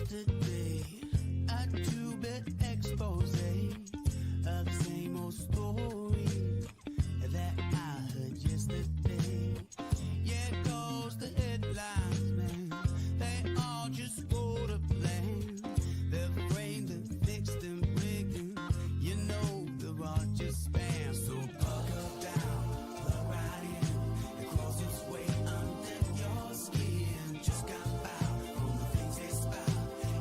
yesterday, a two-bit expose of the same old story that I heard yesterday. Yeah, it goes the headlines, man. They all just go to plan. They're framed and fixed and rigged. You know they're all just spam. So buckle down, plug right in, and close its way under your skin. Just got about from the things they spout,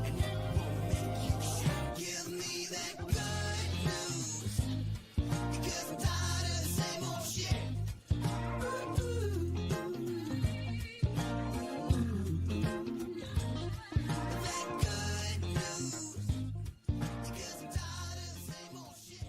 and it won't make you shout. Give me that good news, because I'm tired of the same old shit. That good news, because I'm tired of the same old shit.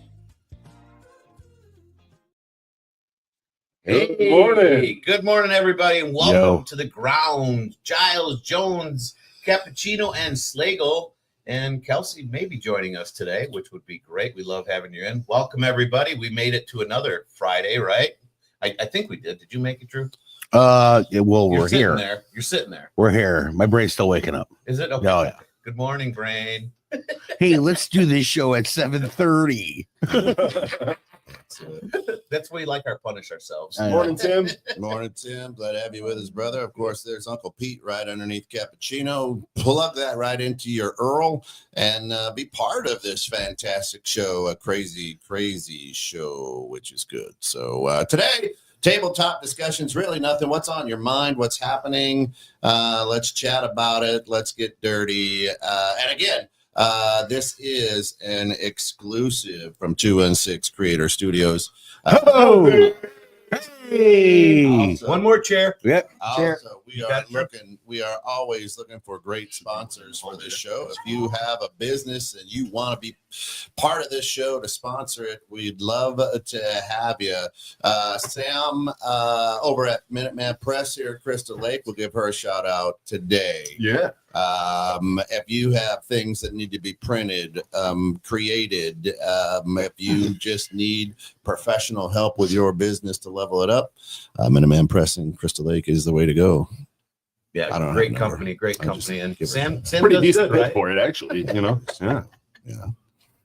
Hey, Good morning. Good morning, everybody, and welcome to the ground. Giles, Jones, Cappuccino, and Slagle, and Kelsey may be joining us today, which would be great. We love having you in. Welcome, everybody. We made it to another Friday, right? I think we did. Did you make it, Drew? Well, You're we're sitting here. there. You're sitting there. We're here. My brain's still waking up. Is it? Okay. Oh, yeah. Good morning, brain. Hey, let's do this show at 7:30. That's why we like our punish ourselves. I know. Morning, Tim. Morning, Tim. Glad to have you with us, brother. Of course, there's Uncle Pete right underneath Cappuccino. Pull up that right into your Earl and be part of this fantastic show, a crazy, crazy show, which is good. So today, tabletop discussions, really nothing. What's on your mind? What's happening? Let's chat about it. Let's get dirty. And again, this is an exclusive from 216 Creator Studios. Oh, hey. Also- One more chair. Yep. Chair. Also, we are always looking for great sponsors for this show. If you have a business and you want to be part of this show to sponsor it, we'd love to have you. Sam over at Minuteman Press here at Crystal Lake, we'll give her a shout out today. Yeah. If you have things that need to be printed, created, if you just need professional help with your business to level it up, Minuteman Press in Crystal Lake is the way to go. Yeah, I don't great have a number. company, great I just company. And give it Sam Pretty does decent good, price right? for it, actually. You know. Yeah. Yeah.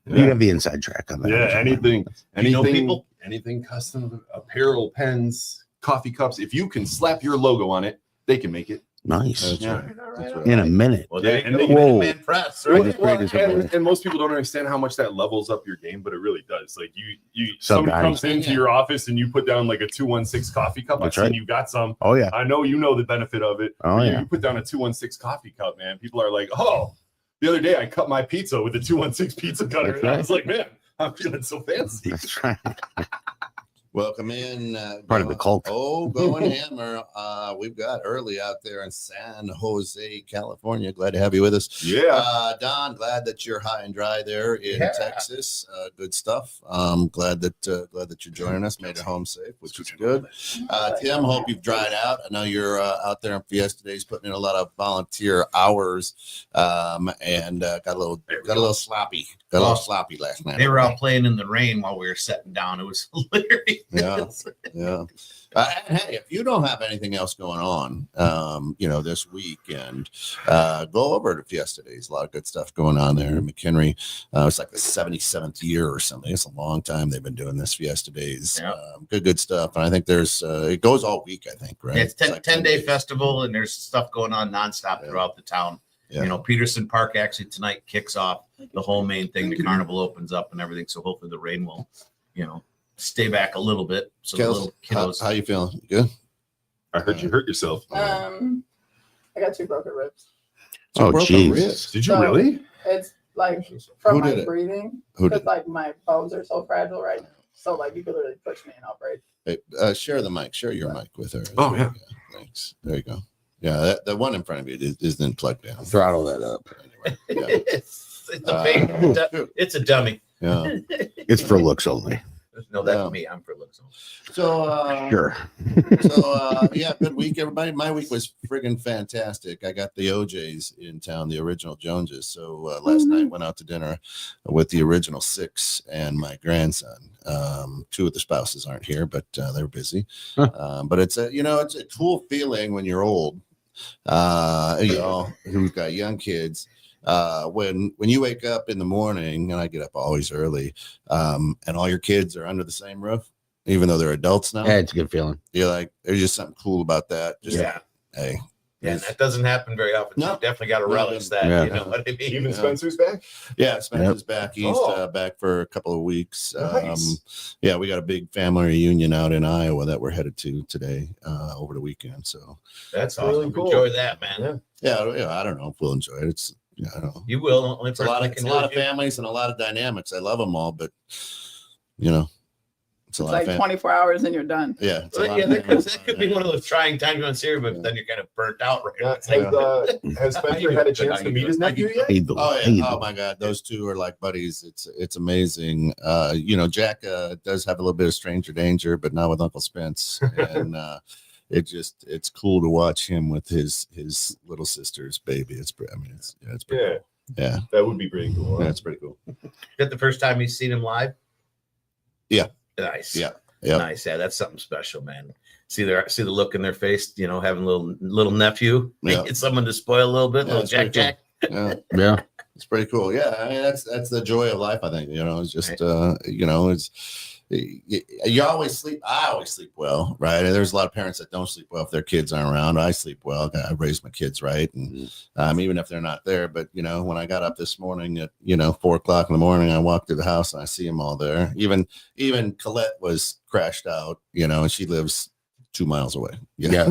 You have the inside track on that. Yeah. Anything. You know Anything. people? Anything custom apparel, pens, coffee cups. If you can slap your logo on it, they can make it. Nice. That's Yeah. right. That's right. In a minute. Well, there Yeah, you and go. they- Whoa. Man Press, Well, right? great as a and, bird. and most people don't understand how much that levels up your game, but it really does. Like you Some somebody guys. comes into your office and you put down like a 216 coffee cup. I've That's seen right. you got some. Oh, yeah. I know you know the benefit of it. Oh, yeah. You put down a 216 coffee cup, man. People are like, oh, the other day I cut my pizza with a 216 pizza cutter. That's And I right. was like, man, I'm feeling so fancy. That's right. Welcome in. Part of the cult. Oh, going hammer. We've got early out there in San Jose, California. Glad to have you with us. Yeah. Don, glad that you're high and dry there in Yeah. Texas. Good stuff. Glad that you're joining us. Made it home safe, which is good. Tim, hope you've dried out. I know you're out there on Fiesta Days putting in a lot of volunteer hours, and got a little sloppy. Got a little sloppy last night. They were out playing in the rain while we were sitting down. It was hilarious. Yeah. Yeah. And hey, if you don't have anything else going on, this weekend, go over to Fiesta Days. A lot of good stuff going on there in McHenry. It's like the 77th year or something. It's a long time they've been doing this Fiesta Days. Yeah. Good stuff. And I think there's, it goes all week, I think, right? Yeah, it's like 10-day days. festival, and there's stuff going on nonstop throughout the town. Yeah. You know, Peterson Park actually tonight kicks off the whole main thing. The carnival opens up and everything. So hopefully the rain will, stay back a little bit. So the Kels, little kiddos. how you feeling? You good? I heard you hurt yourself. I got 2 broken ribs. Oh, Broken jeez. ribs. Did you So- really? It's like from Who my did it? breathing. Who Because did? like my bones are so fragile right now. So like you could literally push me and I'll break. Hey, share the mic. Share your mic with her. Oh, yeah. Thanks. There you go. Yeah, the one in front of you isn't plugged in. Throttle that up. Anyway, yeah. it's a fake. It's a dummy. Yeah. It's for looks only. No, that's Yeah. me. I'm for looks. So, Sure. Yeah, good week, everybody. My week was friggin' fantastic. I got the OJs in town, the original Joneses. So last night went out to dinner with the original 6 and my grandson. 2 of the spouses aren't here, but they're busy. But it's it's a cool feeling when you're old, who've got young kids. when you wake up in the morning, and I get up always early, and all your kids are under the same roof, even though they're adults now. Yeah, it's a good feeling. You're like, there's just something cool about that. Just Yeah. hey. Yeah, and that doesn't happen very often. No. You definitely got to relish that. Yeah. You know what I mean? Even Spencer's back. Yeah, Spencer's back. He's back for a couple of weeks. Nice. Yeah, we got a big family reunion out in Iowa that we're headed to today over the weekend. So That's really awesome. cool. Enjoy that, man. Yeah. I don't know if we'll enjoy it. It's I don't know. You will. Only It's a lot of families and a lot of dynamics. I love them all, but it's a It's lot like of 24 hours and you're done. Yeah, it's a lot Yeah, of that could be one of those trying times on series, but then you're kind of burnt out right now. It's like, Has Spencer had a chance to meet his nephew yet? Oh yeah! Oh my God, those two are like buddies. It's amazing. Jack does have a little bit of stranger danger, but not with Uncle Spence, and it's cool to watch him with his little sister's baby. It's pretty cool. Yeah, That would be pretty cool. that's pretty cool. Is that the first time you've seen him live? Yeah. Nice. Yeah. Yeah. Nice. Yeah, that's something special, man. See the look in their face, having a little nephew. Yeah. It's someone to spoil a little bit, Yeah, little it's Jack pretty Jack. Yeah. Yeah. It's pretty cool. Yeah, I mean that's the joy of life. I think it's just it's you always sleep. I always sleep well, right? And there's a lot of parents that don't sleep well if their kids aren't around. I sleep well. I raise my kids right, and even if they're not there. But when I got up this morning at 4:00 in the morning, I walked to the house and I see them all there. Even Colette was crashed out, and she lives 2 miles away. Yeah.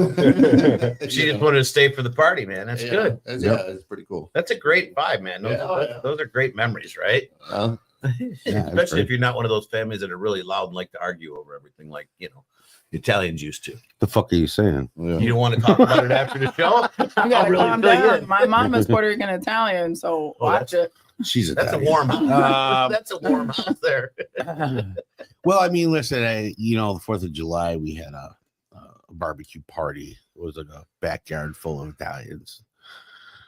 She just wanted to stay for the party, man. That's good. It's pretty cool. That's a great vibe, man. Those are great memories, right? Especially if you're not one of those families that are really loud and like to argue over everything, like the Italians used to. The fuck are you saying? Yeah. You don't want to talk about it after the show? You gotta really calm feel down. good. My mom is Puerto Rican Italian, so watch it. She's That's a Italian. warm house. Um, That's a warm house there. Well, I mean, listen, the 4th of July, we had a barbecue party. It was like a backyard full of Italians.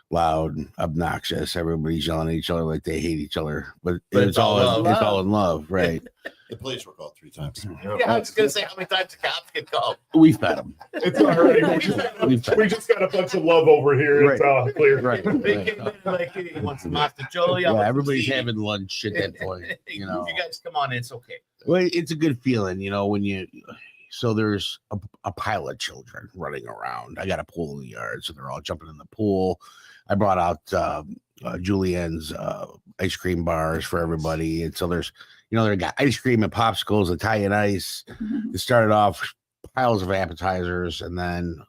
Loud, obnoxious. Everybody's yelling at each other like they hate each other, but it's all in love, right? The police were called 3 times. Yeah, I was gonna say how many times the cops get called. We fed them. It's all right. We just got a bunch of love over here. Right. It's all clear. Right. They came in like, hey, you want some mostaccioli? Yeah, everybody's having lunch at that point. You guys come on, it's okay. Well, it's a good feeling, when so there's a pile of children running around. I got a pool in the yard, so they're all jumping in the pool. I brought out Julienne's ice cream bars for everybody, and so there's they got ice cream and popsicles, Italian ice. It started off piles of appetizers, and then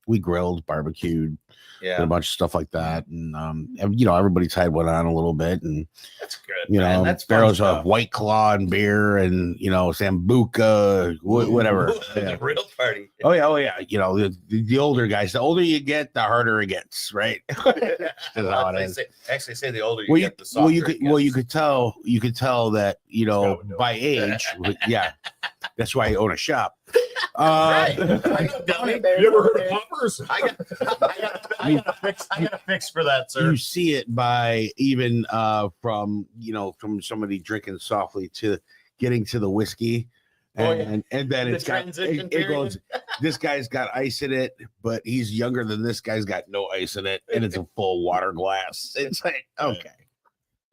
we grilled, barbecued, a bunch of stuff like that, and everybody's had one on a little bit, and that's good. Man. That's there was stuff. a White Claw and beer, and Sambuca, whatever. The real party. Oh yeah. The older guys, the older you get, the harder it gets, right? Actually, say the older you get, the softer it gets. You could tell that by age. Yeah, that's why I own a shop. Right. You ever heard of poppers? I got a fix for that, sir. You see it by even from somebody drinking softly to getting to the whiskey. And then it goes, this guy's got ice in it, but he's younger than this guy's got no ice in it, and it's a full water glass. It's like, okay.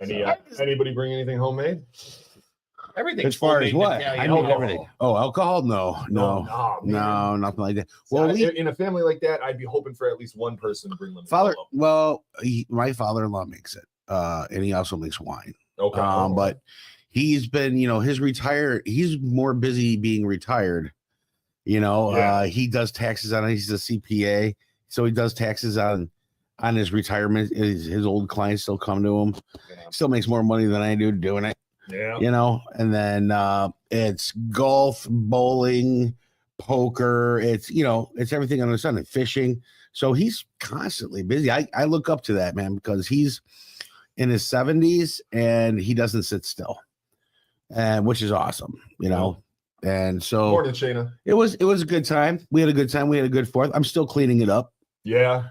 Anybody bring anything homemade? Everything As far as what? Italian. I mean everything. Oh, alcohol? No, nothing like that. Well, in a family like that, I'd be hoping for at least one person to bring lemon. My father-in-law makes it, and he also makes wine. Okay. But he's been, he's more busy being retired. He does taxes on it. He's a CPA, so he does taxes on his retirement. His old clients still come to him. Still makes more money than I do doing it. Yeah. And then it's golf, bowling, poker. It's everything under the sun, and fishing. So he's constantly busy. I look up to that man because he's in his 70s and he doesn't sit still, and which is awesome, And so Morning, Shayna. it was a good time. We had a good time. We had a good 4th. I'm still cleaning it up. Yeah.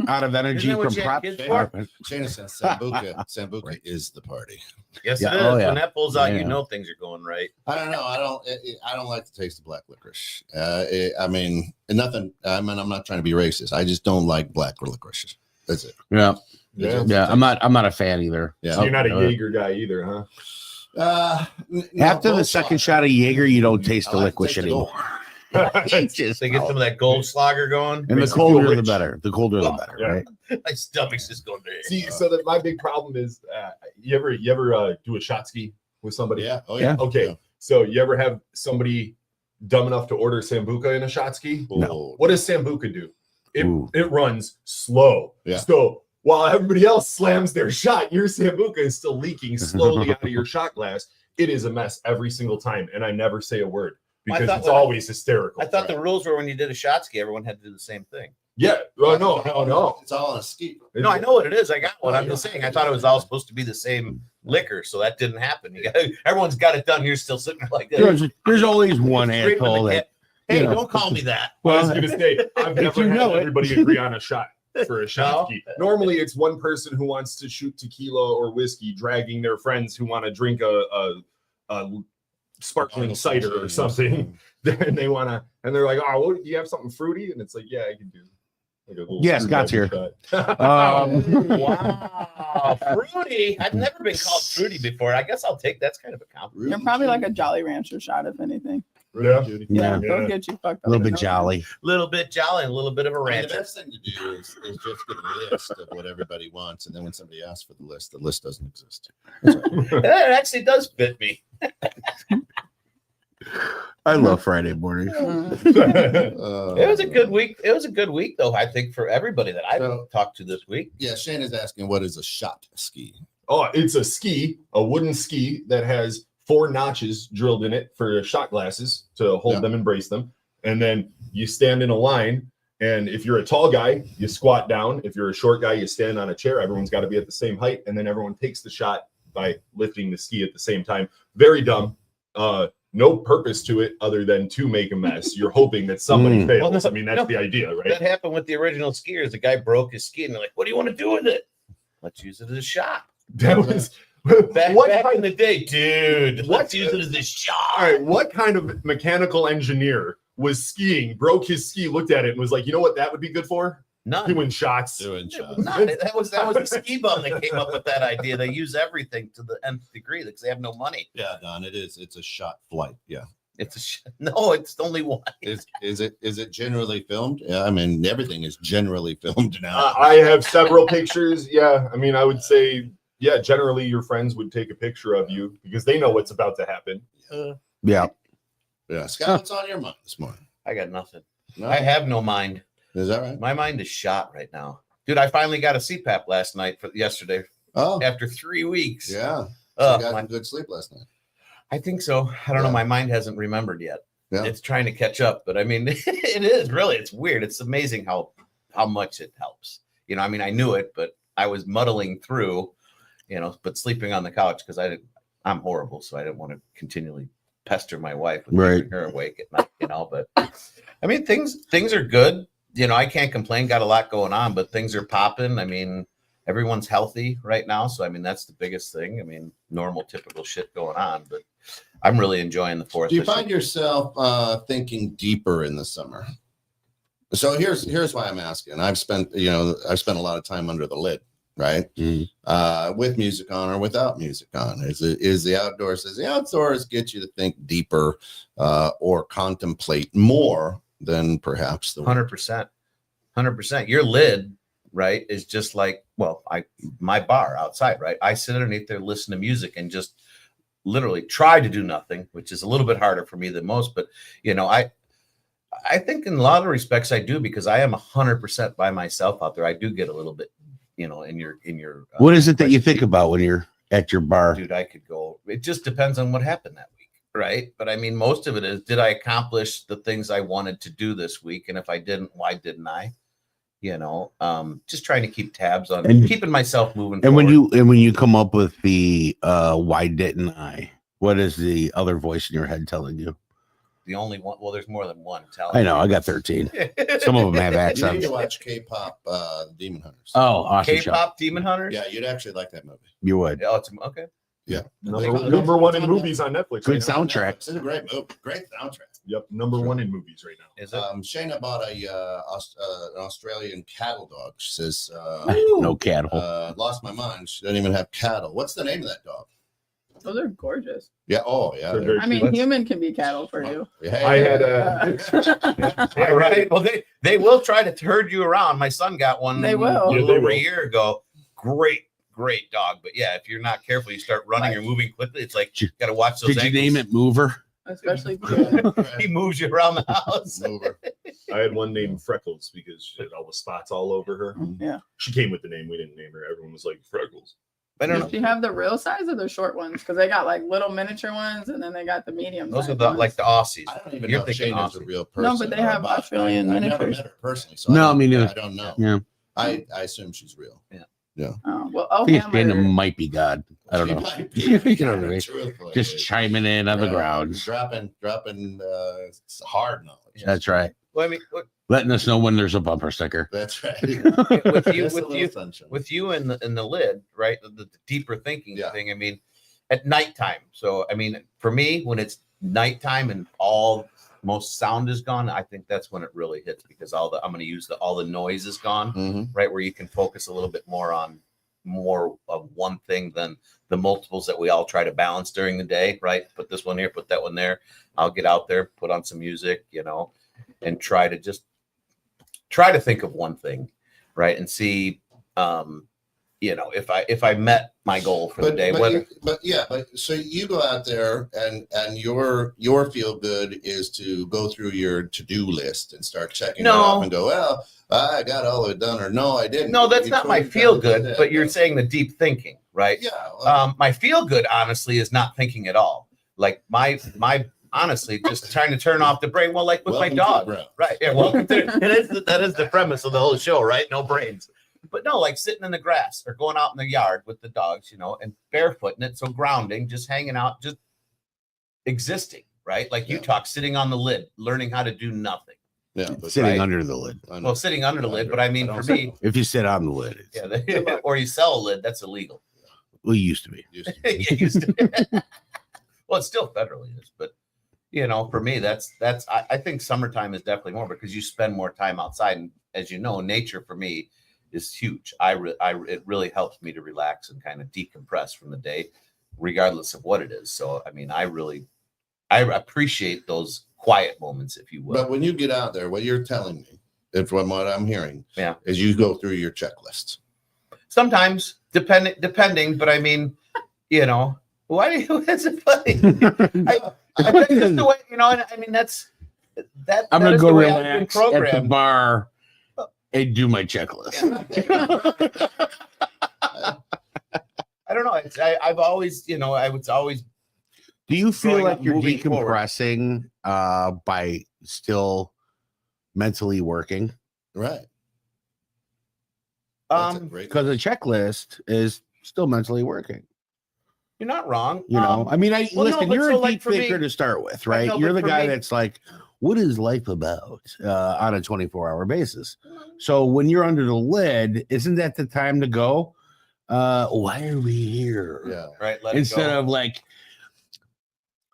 Out of energy from prop. Shana says Sambuca is the party. Yes, Yeah. it is. Oh, yeah. When that pulls out, Yeah. things are going right. I don't know. I don't like the taste of black licorice. Nothing. I'm not trying to be racist. I just don't like black licorice. That's it. Yeah. Yeah. I'm not a fan either. Yeah. So you're not a Jaeger guy either, huh? After the second shot of Jaeger, you don't taste the licorice anymore. Just they get some of that Goldschlager going. And the Makes you feel colder the rich. better. The colder the better, Yeah. right? My stomach's just going there. See, so that my big problem is, you ever do a shot ski with somebody? Yeah. Oh Yeah. yeah. Okay. Yeah. So you ever have somebody dumb enough to order sambuca in a shot ski? No. What does sambuca do? Ooh. It runs slow. Yeah. So while everybody else slams their shot, your sambuca is still leaking slowly out of your shot glass. It is a mess every single time, and I never say a word because thought it's when- always hysterical. I thought the rules were when you did a shot ski, everyone had to do the same thing. Yeah. Oh no. It's all on a ski. No, I know what it is. I got one. I'm just saying. I thought it was all supposed to be the same liquor, so that didn't happen. Everyone's got it done. You're still sitting there like this. There's always one Screaming asshole the that. cat. Hey, you know. don't call me that. I was Well, gonna say I've if never you had know it. everybody agree on a shot for a shot No? ski. Normally, it's one person who wants to shoot tequila or whiskey, dragging their friends who want to drink a sparkling cider or something. And they want to, and they're like, "Oh, well, do you have something fruity?" And it's like, "Yeah, I can do." Like a little Yeah, Scott's here. shot. Wow, fruity. I've never been called fruity before. I guess I'll take that's kind of a compliment. You're probably like a Jolly Rancher shot, if anything. Yeah. Yeah. They'll get you fucked up. A little bit No. jolly. A little bit jolly, and a little bit of a I mean, the rancher. best thing to do is just get a list of what everybody wants, and then when somebody asks for the list doesn't exist. That actually does fit me. I love Friday morning. It was a good week. It was a good week, though. I think for everybody that I've So- talked to this week. Yeah, Shane is asking, what is a shot ski? Oh, it's a ski, a wooden ski that has 4 notches drilled in it for shot glasses to hold Yeah. them and brace them. And then you stand in a line. And if you're a tall guy, you squat down. If you're a short guy, you stand on a chair. Everyone's got to be at the same height. And then everyone takes the shot by lifting the ski at the same time. Very dumb. No purpose to it other than to make a mess. You're hoping that somebody Mm. fails. Well, no, I mean, that's no. the idea, right? That happened with the original skiers. The guy broke his ski, and they're like, "What do you want to do with it? Let's use it as a shot." That was Back what in kind the day, dude. What- Let's use it as a shot. All right, what kind of mechanical engineer was skiing, broke his ski, looked at it, and was like, "You know what that would be good for? None. Doing shots." Doing It shots. was not. That was the ski bum that came up with that idea. They use everything to the nth degree because they have no money. Yeah, Don, it is. It's a shot flight. Yeah. It's no, it's only one. Is it generally filmed? Yeah, I mean everything is generally filmed now. I have several pictures. Yeah, I mean, I would say, yeah, generally your friends would take a picture of you because they know what's about to happen. Yeah. Yeah, Scott, what's on your mind this morning? I got nothing. No? I have no mind. Is that right? My mind is shot right now, dude. I finally got a CPAP last night for yesterday Oh, after 3 weeks. yeah. So Oh, you got my- some good sleep last night. I think so. I don't know. Yeah. My mind hasn't remembered yet. Yeah. It's trying to catch up, but I mean, it is really. It's weird. It's amazing how much it helps. You know, I mean, I knew it, but I was muddling through. You know, but sleeping on the couch because I'm horrible, so I didn't want to continually pester my wife with Right. keeping her awake at night. You know, but I mean, things are good. You know, I can't complain. Got a lot going on, but things are popping. I mean, everyone's healthy right now, so I mean, that's the biggest thing. I mean, normal, typical shit going on, but I'm really enjoying the 4th. Do you find yourself thinking deeper in the summer? So here's why I'm asking. I've spent a lot of time under the lid, right? With music on or without music on. Does the outdoors get you to think deeper or contemplate more than perhaps the 100%. Your lid, right, is just like, my bar outside, right? I sit underneath there, listen to music, and just literally try to do nothing, which is a little bit harder for me than most. But you know, I think in a lot of respects I do, because I am 100% by myself out there. I do get a little bit, you know, in your. What is it that you think about when you're at your bar? Dude, I could go. It just depends on what happened that week, right? But I mean, most of it is, did I accomplish the things I wanted to do this week? And if I didn't, why didn't I? You know, just trying to keep tabs on And- keeping myself moving. And forward. when you come up with the why didn't I? What is the other voice in your head telling you? The only one. Well, there's more than one. I know, I got 13. Some of them have You need accents. to watch K-pop Demon Hunters. Oh, awesome show. K-pop Demon Hunters. Yeah, you'd actually like that movie. You would. Oh, it's okay. Yeah. Number one in movies on Netflix. Good right now. soundtrack. It's a great movie. Great soundtrack. Yep, number one in movies right now. Is it? Shayna bought an Australian cattle dog. She says, No cattle. lost my mind. She doesn't even have cattle. What's the name of that dog? Those are gorgeous. Yeah. Oh, yeah. They're very I mean, cute. human can be cattle for you. Yeah. I had Yeah, right. Well, they will try to herd you around. My son got one They will. a Yeah, little they over a will. year ago. Great dog. But yeah, if you're not careful, you start running or moving quickly. It's like you got to watch those. Did you name it Mover? Especially He moves you around the house. Mover. I had one named Freckles because she had all the spots all over her. yeah. She came with the name. We didn't name her. Everyone was like Freckles. I don't Does know. she have the real size or the short ones? Because they got like little miniature ones, and then they got the medium. Those are size the ones. like the Aussies. I don't even You're know if thinking Shayna's a Aussie. real person. No, but they have Australian I've never miniatures. met her personally, so No, I me neither. I don't know. Yeah. I assume she's real. Oh, well, I think Shayna Hammer. might be God. I don't She know. might be. You know what I mean? Truthfully. Just chiming in on the Right. grounds. dropping hard knowledge. That's right. Well, I mean, Letting us know when there's a bumper sticker. That's right. with you, Just a with little you, sunshine. with you in the lid, right? The deeper thinking Yeah. thing. I mean, at nighttime. So I mean, for me, when it's nighttime and most sound is gone, I think that's when it really hits because I'm going to use all the noise is gone, Mhm. right? Where you can focus a little bit more on more of one thing than the multiples that we all try to balance during the day, right? Put this one here, put that one there. I'll get out there, put on some music, and try to think of one thing, right? And see, if I met my goal for the day, but so you go out there and your feel good is to go through your to-do list and start checking it off and go, well, I got all of it done, or no, I didn't. No, that's You not my totally feel did good, that. but you're saying the deep thinking, right? Yeah. Well, My feel good, honestly, is not thinking at all. Like my honestly, just trying to turn off the brain. Well, like with my welcome to the dog, ground. right? Yeah, well, that is the premise of the whole show, right? No brains. But no, like sitting in the grass or going out in the yard with the dogs, and barefooting it. So grounding, just hanging out, just existing, right? Like you Yeah. talk, sitting on the lid, learning how to do nothing. Yeah. But Sitting Right. under the lid. I know. Well, sitting under the lid, but I mean, for me, If you sit on the lid, it's, yeah, or you sell a lid, that's illegal. well, it used to be. Used to- It used to- well, it's still federally is, but for me, that's I think summertime is definitely more because you spend more time outside, and as you know, nature for me is huge. It really helps me to relax and kind of decompress from the day, regardless of what it is. So I mean, I appreciate those quiet moments, if you will. But when you get out there, what you're telling me, if from what I'm hearing, Yeah. is you go through your checklist. Sometimes depending, but I mean, why do you? That's funny. I think that's the way, and I mean that's that. I'm that gonna is go the way I've been relax at the programmed. bar and do my checklist. I don't know. I've always, I was always. Do you feel Growing like up, you're moving forward. decompressing by still mentally working? Right. That's a great Because the checklist is still mentally working. You're not wrong. I mean, well, no, listen, but you're so, a like, deep for me- thinker to start with, right? know, You're but the for guy me- that's like, what is life about on a 24-hour basis? So when you're under the lid, isn't that the time to go? Why are we here? Yeah. Right. Let Instead it go. of like,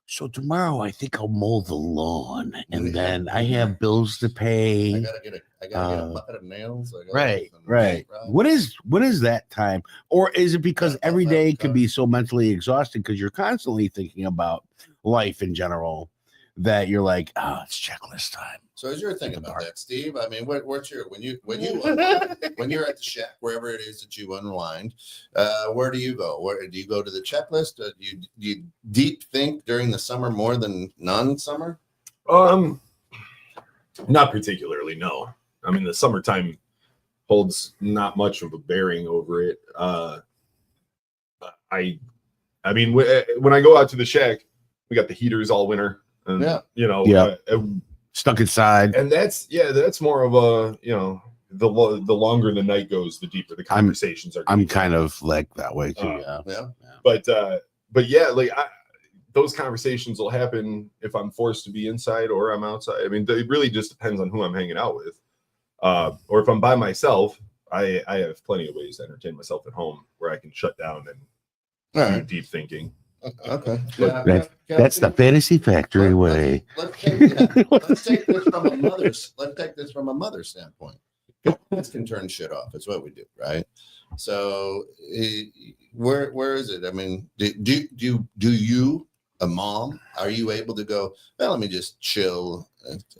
so tomorrow I think I'll mow the lawn, and then I have bills to I pay. gotta get a bucket of nails. I gotta Right, get some right. paint, What is that time? Or is it because Yeah, every that day was could be so mentally exhausting because you're constantly thinking about life in general that you're like, it's checklist time. So as you're thinking At the about bar. that, Steve, I mean, what's your when you're at the shack, wherever it is that you unwind, where do you go? Where do you go to the checklist? Do you deep think during the summer more than non-summer? Not particularly, no. I mean, the summertime holds not much of a bearing over it. I mean, when I go out to the shack, we got the heaters all winter, and Yeah. Stuck inside. and that's more of a the longer the night goes, the deeper the conversations are. I'm kind of like that way too. Uh, Yeah. Yeah. But yeah, like those conversations will happen if I'm forced to be inside or I'm outside. I mean, it really just depends on who I'm hanging out with. Or if I'm by myself, I have plenty of ways to entertain myself at home where I can shut down and All do right. deep thinking. Okay. That's the fantasy factory way. Let's take this from a mother's standpoint. Parents can turn shit off. It's what we do, right? So, where is it? I mean, do you, a mom, are you able to go? Well, let me just chill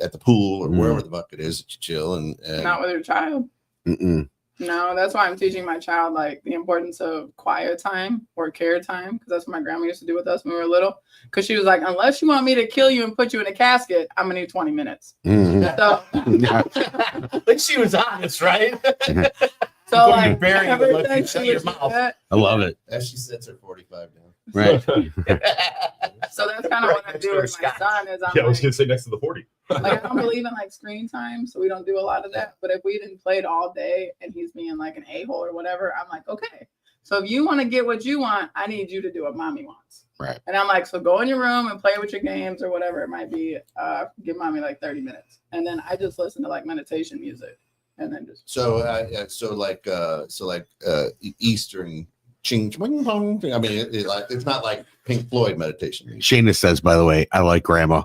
at the pool or wherever the fuck it is that you chill and Not with your child. Mm-mm. No, that's why I'm teaching my child like the importance of quiet time or care time, because that's what my grandma used to do with us when we were little. Because she was like, unless you want me to kill you and put you in a casket, I'm gonna need 20 minutes. So, Like she was honest, right? so like bury you every unless you time shut she your would do mouth. that- I love it. as she sets her 45 down. Right. So that's kind of what I Next do door with my Scott. son. Is I'm Yeah, I was like, gonna say next to the 40. like I don't believe in like screen time, so we don't do a lot of that. But if we didn't play it all day and he's being like an a-hole or whatever, I'm like, okay. So if you want to get what you want, I need you to do what mommy wants. Right. And I'm like, so go in your room and play with your games or whatever it might be. Give mommy like 30 minutes, and then I just listen to like meditation music, and then just. So Eastern ching ching pong. I mean, it's not like Pink Floyd meditation music. Shayna says, by the way, I like grandma.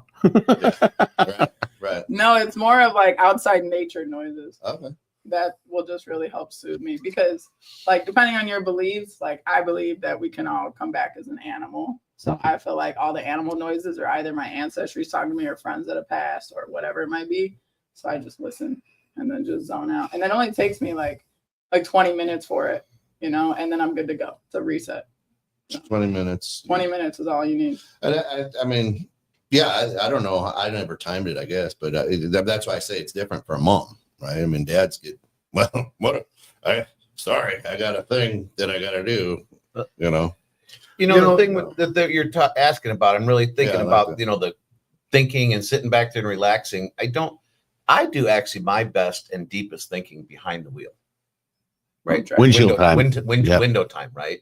Right. No, it's more of like outside nature noises. Okay. That will just really help soothe me, because like depending on your beliefs, like I believe that we can all come back as an animal. So I feel like all the animal noises are either my ancestors talking to me or friends that have passed or whatever it might be. So I just listen and then just zone out. And it only takes me like 20 minutes for it, you know, and then I'm good to go. It's a reset. 20 minutes. 20 minutes is all you need. I mean, yeah, I don't know. I never timed it, I guess, but that's why I say it's different for a mom, right? I mean, dads get, well, sorry, I got a thing that I got to do, you know. The thing that you're asking about, I'm really thinking about, that. the thinking and sitting back there and relaxing. I do actually my best and deepest thinking behind the wheel, right? Windshield time. Window time, right?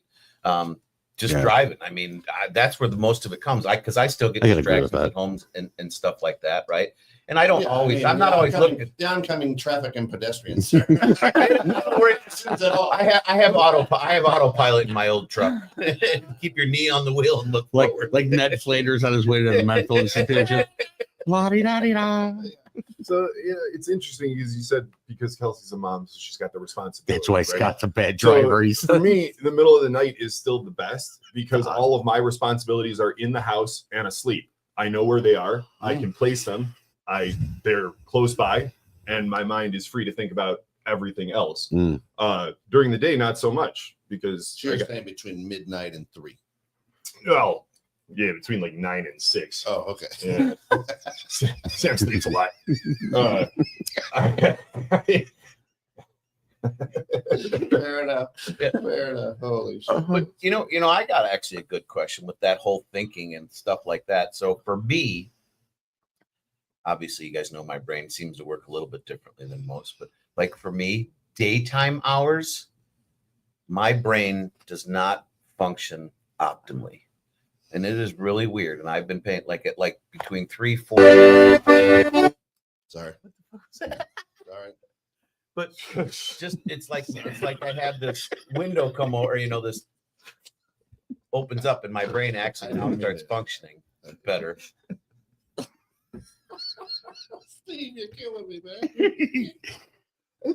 Just driving. I mean, that's where the most of it comes. Because I still get distractions at homes and stuff like that, right? And I don't always. I'm not always looking at the oncoming traffic and pedestrians. Sir. I have autopilot in my old truck. Keep your knee on the wheel and look forward. Like Ned Flanders on his way to the mental institution. La-di-da-di-da. So it's interesting because you said because Kelsey's a mom, so she's got the responsibility. That's why right? Scott's a bad driver. So for me, the middle of the night is still the best because all of my responsibilities are in the house and asleep. I know where they are. I can place them. They're close by, and my mind is free to think about everything else. During the day, not so much because she was saying between midnight and 3. Well, yeah, between like 9 and 6. Oh, okay. Yeah. Sam sleeps a lot. Fair enough. Fair enough. Holy shit. But I got actually a good question with that whole thinking and stuff like that. So for me, obviously, you guys know my brain seems to work a little bit differently than most, but like for me, daytime hours, my brain does not function optimally. And it is really weird. And I've been paying like between 3, 4. Sorry. Sorry. But just it's like I have this window come over, this opens up and my brain actually now starts functioning better. Steve, you're killing me, man.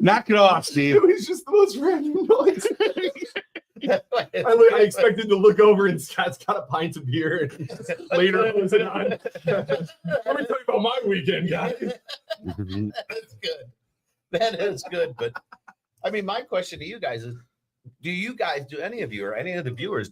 Knock it off, Steve. It was just the most random noise. I expected to look over and Scott's got a pint of beer and later puts it on. Let me tell you about my weekend, guys. That's good. That is good. But I mean, my question to you guys is, do any of you or any of the viewers,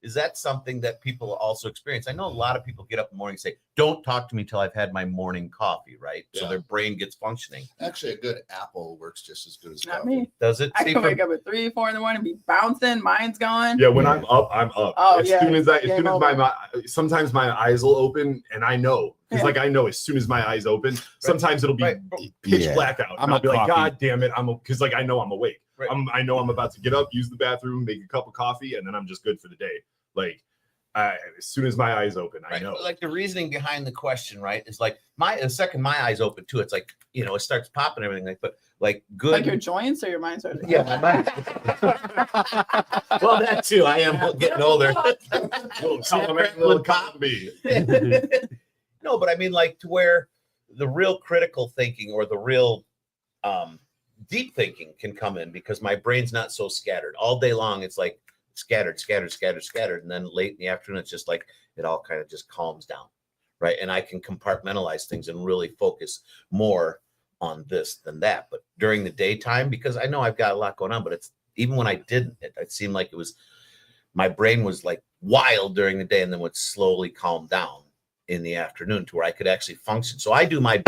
is that something that people also experience? I know a lot of people get up in the morning and say, don't talk to me till I've had my morning coffee, right? So their brain gets functioning. Actually, a good apple works just as good as Not coffee. me. Does it? I can wake up at 3, 4 in the morning, be bouncing, mind's going. Yeah, when I'm up, I'm up. Oh, as yeah. soon as sometimes my eyes will open and I know. Because I know as soon as my eyes open, sometimes it'll be pitch black out. I'm I'll be like, coffee. God damn it. Because I know I'm awake. Right. I know I'm about to get up, use the bathroom, make a cup of coffee, and then I'm just good for the day. Like as soon as my eyes open, I Right. know. Like the reasoning behind the question, right? Is like the second my eyes open too, it's like, you know, it starts popping and everything like, but like good. Like your joints or your mind starts. Yeah, my mind. Well, that too. I am getting older. No, but I mean, like to where the real critical thinking or the real deep thinking can come in because my brain's not so scattered all day long. It's like scattered, and then late in the afternoon, it's just like it all kind of just calms down, right? And I can compartmentalize things and really focus more on this than that. But during the daytime, because I know I've got a lot going on, but it's even when I didn't, it seemed like it was my brain was like wild during the day and then would slowly calm down in the afternoon to where I could actually function. So I do my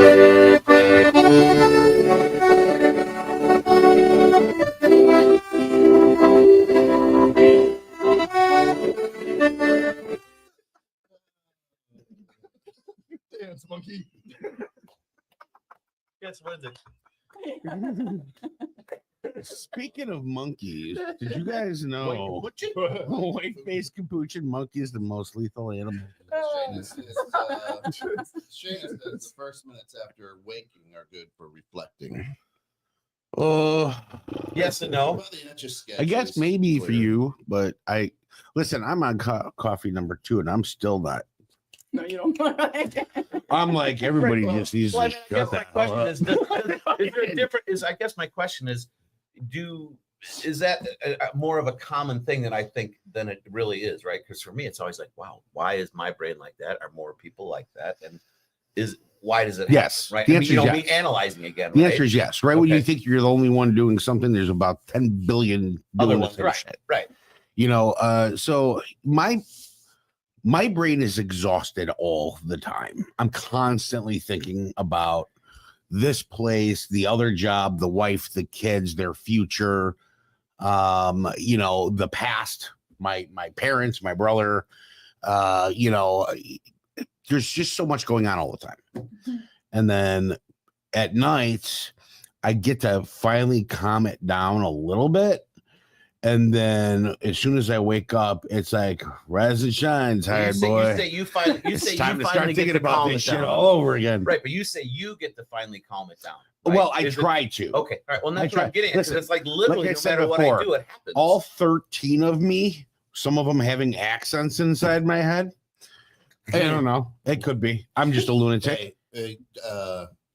Dance monkey. Guess what is it? Speaking of monkeys, did you guys know white-faced capuchin monkey is the most lethal animal? Shane says the first minutes after waking are good for reflecting. Yes and no. Well, the etch-a-sketch I guess is maybe for clear. you, but I'm on coffee number 2 and I'm still not. No, you don't. I'm like, everybody Right, well, just needs well, to I shut guess the hell up. is there a different? I guess my question is, is that more of a common thing than I think than it really is, right? Because for me, it's always like, wow, why is my brain like that? Are more people like that? And why does it happen, Yes. right? The I mean, answer you is know, yes. me analyzing again. The right? answer is yes. Right when you Okay. think you're the only one doing something, there's about 10 billion Other doing the ones, same right? shit. Right. You know, so my brain is exhausted all the time. I'm constantly thinking about this place, the other job, the wife, the kids, their future, you know, the past, my parents, my brother, you know, there's just so much going on all the time. And then at night, I get to finally calm it down a little bit. And then as soon as I wake up, it's like, rise and shine, tired boy. You say you finally It's you time to start finally get thinking to about calm this it shit down. all over again. Right, but you say you get to finally calm it down. Right? Well, I Is it- try to. Okay, all right. Well, I that's what I'm try. getting at. 'Cause Listen, it's like literally like I no said matter what before, I do, it happens. All 13 of me, some of them having accents inside my head. I don't know. It could be. I'm just a lunatic. Hey,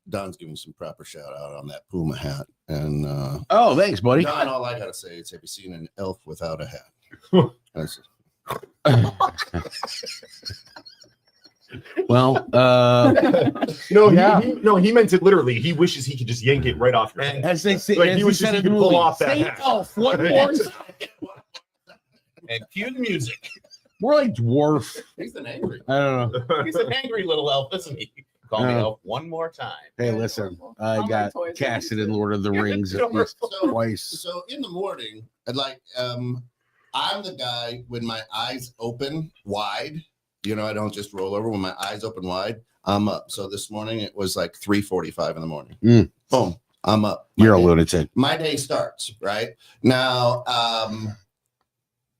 Don's giving some proper shout out on that Puma hat. And Oh, thanks, buddy. Don, all I gotta say is, have you seen an elf without a hat? That's- Well, No, Yeah. he meant it literally. He wishes he could just yank it right off your head. as they say, Like, as he he wishes said he in the could pull movie, off that say hat. elf one more time. And cue the music. More like dwarf. He's an angry. I don't know. He's an angry little elf, isn't he? Call me elf one more time. Hey, listen, I All my got toys are casted in used. Lord of the Rings at least So- twice. So in the morning, I'd like I'm the guy when my eyes open wide, you know, I don't just roll over. When my eyes open wide, I'm up. So this morning it was like 3:45 in the morning. Boom, I'm up. You're a day- lunatic. My day starts right now.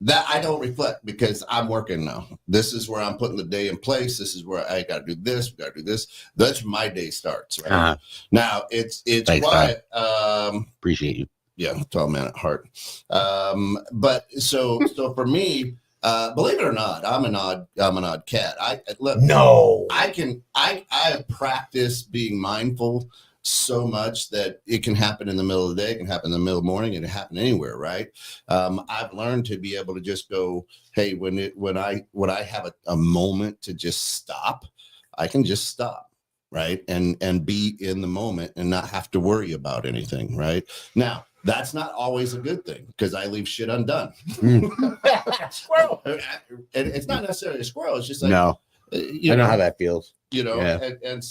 That I don't reflect because I'm working now. This is where I'm putting the day in place. This is where I got to do this. We got to do this. That's my day starts. Right Uh-huh. now, it's Thanks, quiet. Appreciate you. Yeah, tall man at heart. But so for me, believe it or not, I'm an odd cat. Look, No. I have practiced being mindful so much that it can happen in the middle of the day, it can happen in the middle of the morning, it can happen anywhere, right? I've learned to be able to just go, hey, when I have a moment to just stop, I can just stop, right? And be in the moment and not have to worry about anything, right? Now, that's not always a good thing because I leave shit undone. Squirrel. And it's not necessarily a squirrel. It's just like, No, you I know how that feels. you know, Yeah. and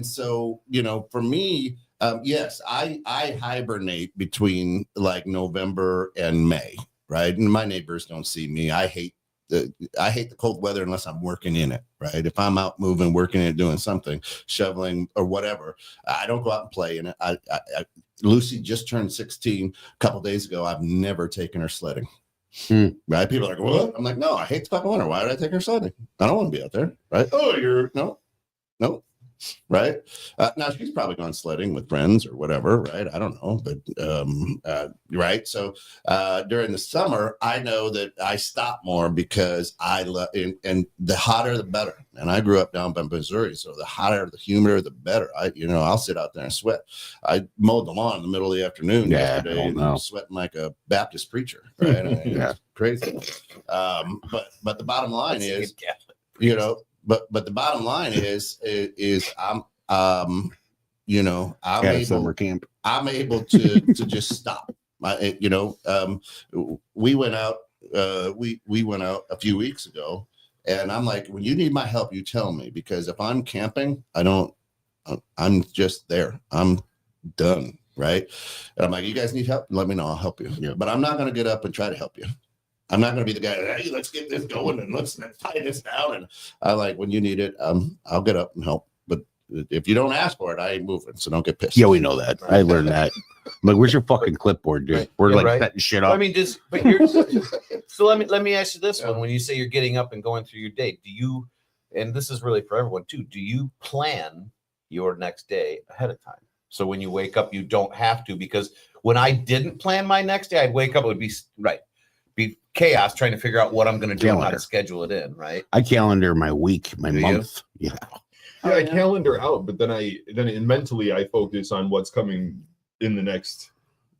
so, you know, for me, yes, I hibernate between like November and May, right? And my neighbors don't see me. I hate the cold weather unless I'm working in it, right? If I'm out moving, working it, doing something, shoveling or whatever, I don't go out and play in it. Lucy just turned 16 a couple days ago. I've never taken her sledding. Right? People are like, what? I'm like, no, I hate the fucking winter. Why did I take her sledding? I don't want to be out there. Right? Oh, no. Right. Now she's probably gone sledding with friends or whatever. Right. I don't know. But right. So during the summer, I know that I stop more because I love and the hotter, the better. And I grew up down by Missouri. So the hotter, the humider, the better. I'll sit out there and sweat. I mowed the lawn in the middle of the afternoon yesterday and sweating like a Baptist preacher. Right. It's crazy. But the bottom line is, But the bottom line is I'm summer camp. I'm able to just stop. We went out we went out a few weeks ago, and I'm like, when you need my help, you tell me, because if I'm camping, I'm just there. I'm done. Right. And I'm like, you guys need help? Let me know. I'll help you. Yeah. But I'm not going to get up and try to help you. I'm not going to be the guy, hey, let's get this going and let's tie this down. And I like, when you need it, I'll get up and help. But if you don't ask for it, I ain't moving. So don't get pissed. Yeah, we know that. I learned that. I'm like, where's your fucking clipboard, dude? We're setting shit up. I mean, so let me ask you this one. When you say you're getting up and going through your day, do you, and this is really for everyone too, do you plan your next day ahead of time? So when you wake up, you don't have to, because when I didn't plan my next day, I'd wake up, it would be chaos trying to figure out what I'm going to do and how to schedule it in, right? I calendar my week, my month. Yeah. Yeah, I calendar out, but then mentally I focus on what's coming in the next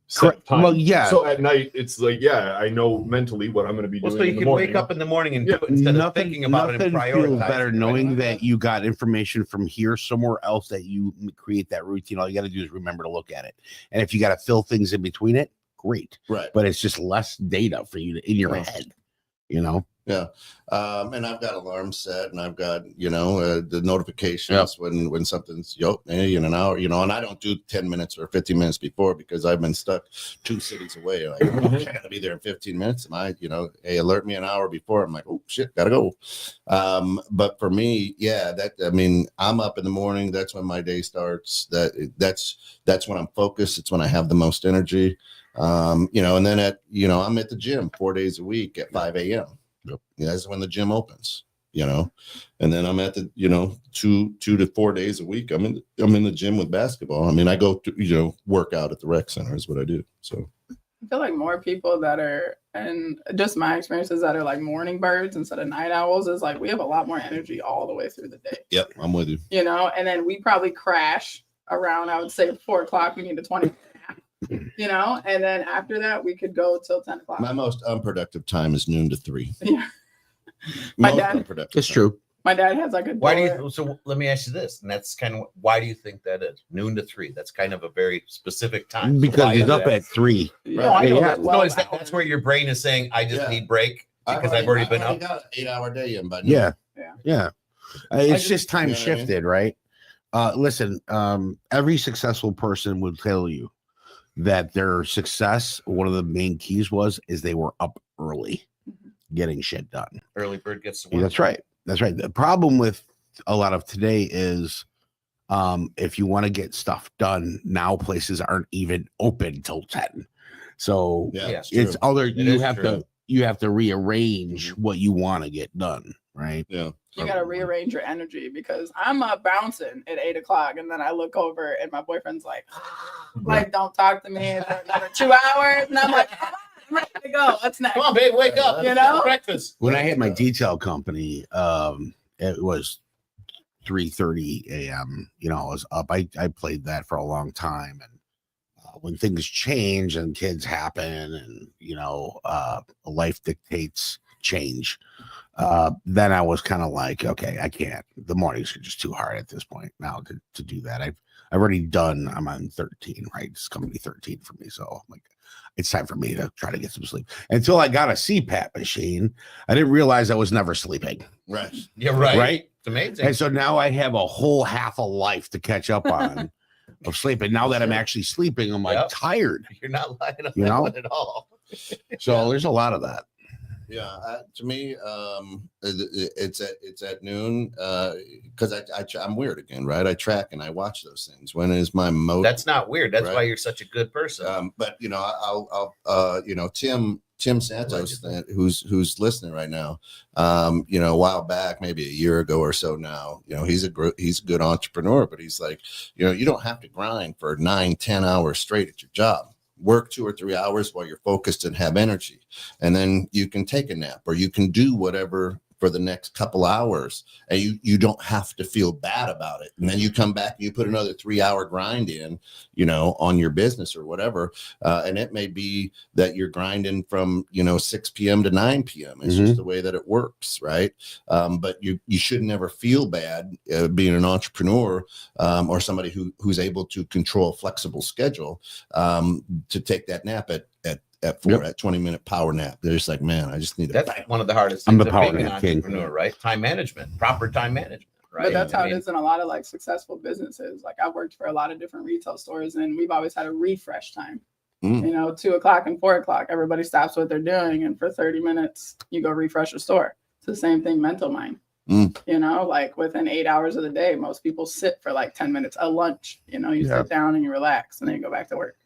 set time. Well, yeah. So at night it's like, I know mentally what I'm going to be doing. So you can wake up in the morning and do it instead of thinking about it and prioritize. Feels better knowing that you got information from here somewhere else that you create that routine. All you got to do is remember to look at it, and if you got to fill things in between it, great. Right. But it's just less data for you in your head, Yeah. And I've got alarms set, and I've got, the notifications when something's in an hour, and I don't do 10 minutes or 15 minutes before, because I've been stuck 2 cities away. Like, I gotta be there in 15 minutes. And hey, alert me an hour before. I'm like, oh shit, gotta go. But for me, I'm up in the morning. That's when my day starts. That's when I'm focused. It's when I have the most energy. And then I'm at the gym 4 days a week at 5 a.m. Yep. That's when the gym opens, and then I'm at the, 2 to 4 days a week. I'm in the gym with basketball. I mean, I go to, work out at the rec center is what I do. So I feel like more people that are, and just my experiences, that are like morning birds instead of night owls, is like, we have a lot more energy all the way through the day. Yep. I'm with you. And then we probably crash around, I would say 4 o'clock, we need a 20 and then after that we could go till 10 o'clock. My most unproductive time is noon to 3. Yeah. My dad, it's true. My dad has like a door. So let me ask you this, and that's kind of, why do you think that is? Noon to 3. That's kind of a very specific time. Because he's up at 3. That's where your brain is saying, I just need break, because I've already been up. Got an 8-hour day in by noon. Yeah. It's just time shifted, right? Listen, every successful person would tell you that their success, one of the main keys is they were up early, getting shit done. Early bird gets the worm. That's right. The problem with a lot of today is, if you want to get stuff done now, places aren't even open till 10. So it's other. You have to rearrange what you want to get done. Right. Yeah. You got to rearrange your energy, because I'm up bouncing at 8 o'clock, and then I look over and my boyfriend's like, don't talk to me for another 2 hours. And I'm like, I'm ready to go. What's next? Come on, babe, wake up. Breakfast. When I had my detail company, it was 3:30 a.m. I was up. I played that for a long time. And when things change and kids happen and, life dictates change, then I was kind of like, okay, I can't. The mornings are just too hard at this point now to do that. I've already done. I'm on 13, right? It's company 13 for me, so I'm like, it's time for me to try to get some sleep. Until I got a CPAP machine, I didn't realize I was never sleeping. Right. Yeah. Right. Right. It's amazing. And so now I have a whole half a life to catch up on of sleeping. Now that I'm actually sleeping, I'm like tired. You're not lying on that one at all. So there's a lot of that. Yeah, to me, it's at noon, because I'm weird again, right? I track and I watch those things. When is my mode? That's not weird. That's why you're such a good person. But I'll Tim Tim Santos, who's listening right now, you know, a while back, maybe a year ago or so now, you know, he's a good entrepreneur, but he's like, you know, you don't have to grind for 9-10 hours straight at your job. Work 2 or 3 hours while you're focused and have energy, and then you can take a nap or you can do whatever for the next couple hours, and you don't have to feel bad about it. And then you come back and you put another 3-hour grind in, you know, on your business or whatever. And it may be that you're grinding from, you know, 6 p.m. to 9 p.m. It's just the way that it works, right? But you should never feel bad being an entrepreneur or somebody who's able to control a flexible schedule to take that nap at 20-minute power nap. They're just like, man, I just need That's one of the hardest I'm things the of power being an nap king. entrepreneur, right? Time management, proper time management, right? But that's how it is in a lot of like successful businesses. Like I've worked for a lot of different retail stores, and we've always had a refresh time. You know, 2 o'clock and 4 o'clock, everybody stops what they're doing, and for 30 minutes, you go refresh a store. It's the same thing, mental mind. You know, like within 8 hours of the day, most people sit for like 10 minutes, a lunch. You know, you sit down and you relax, and then you go back to work.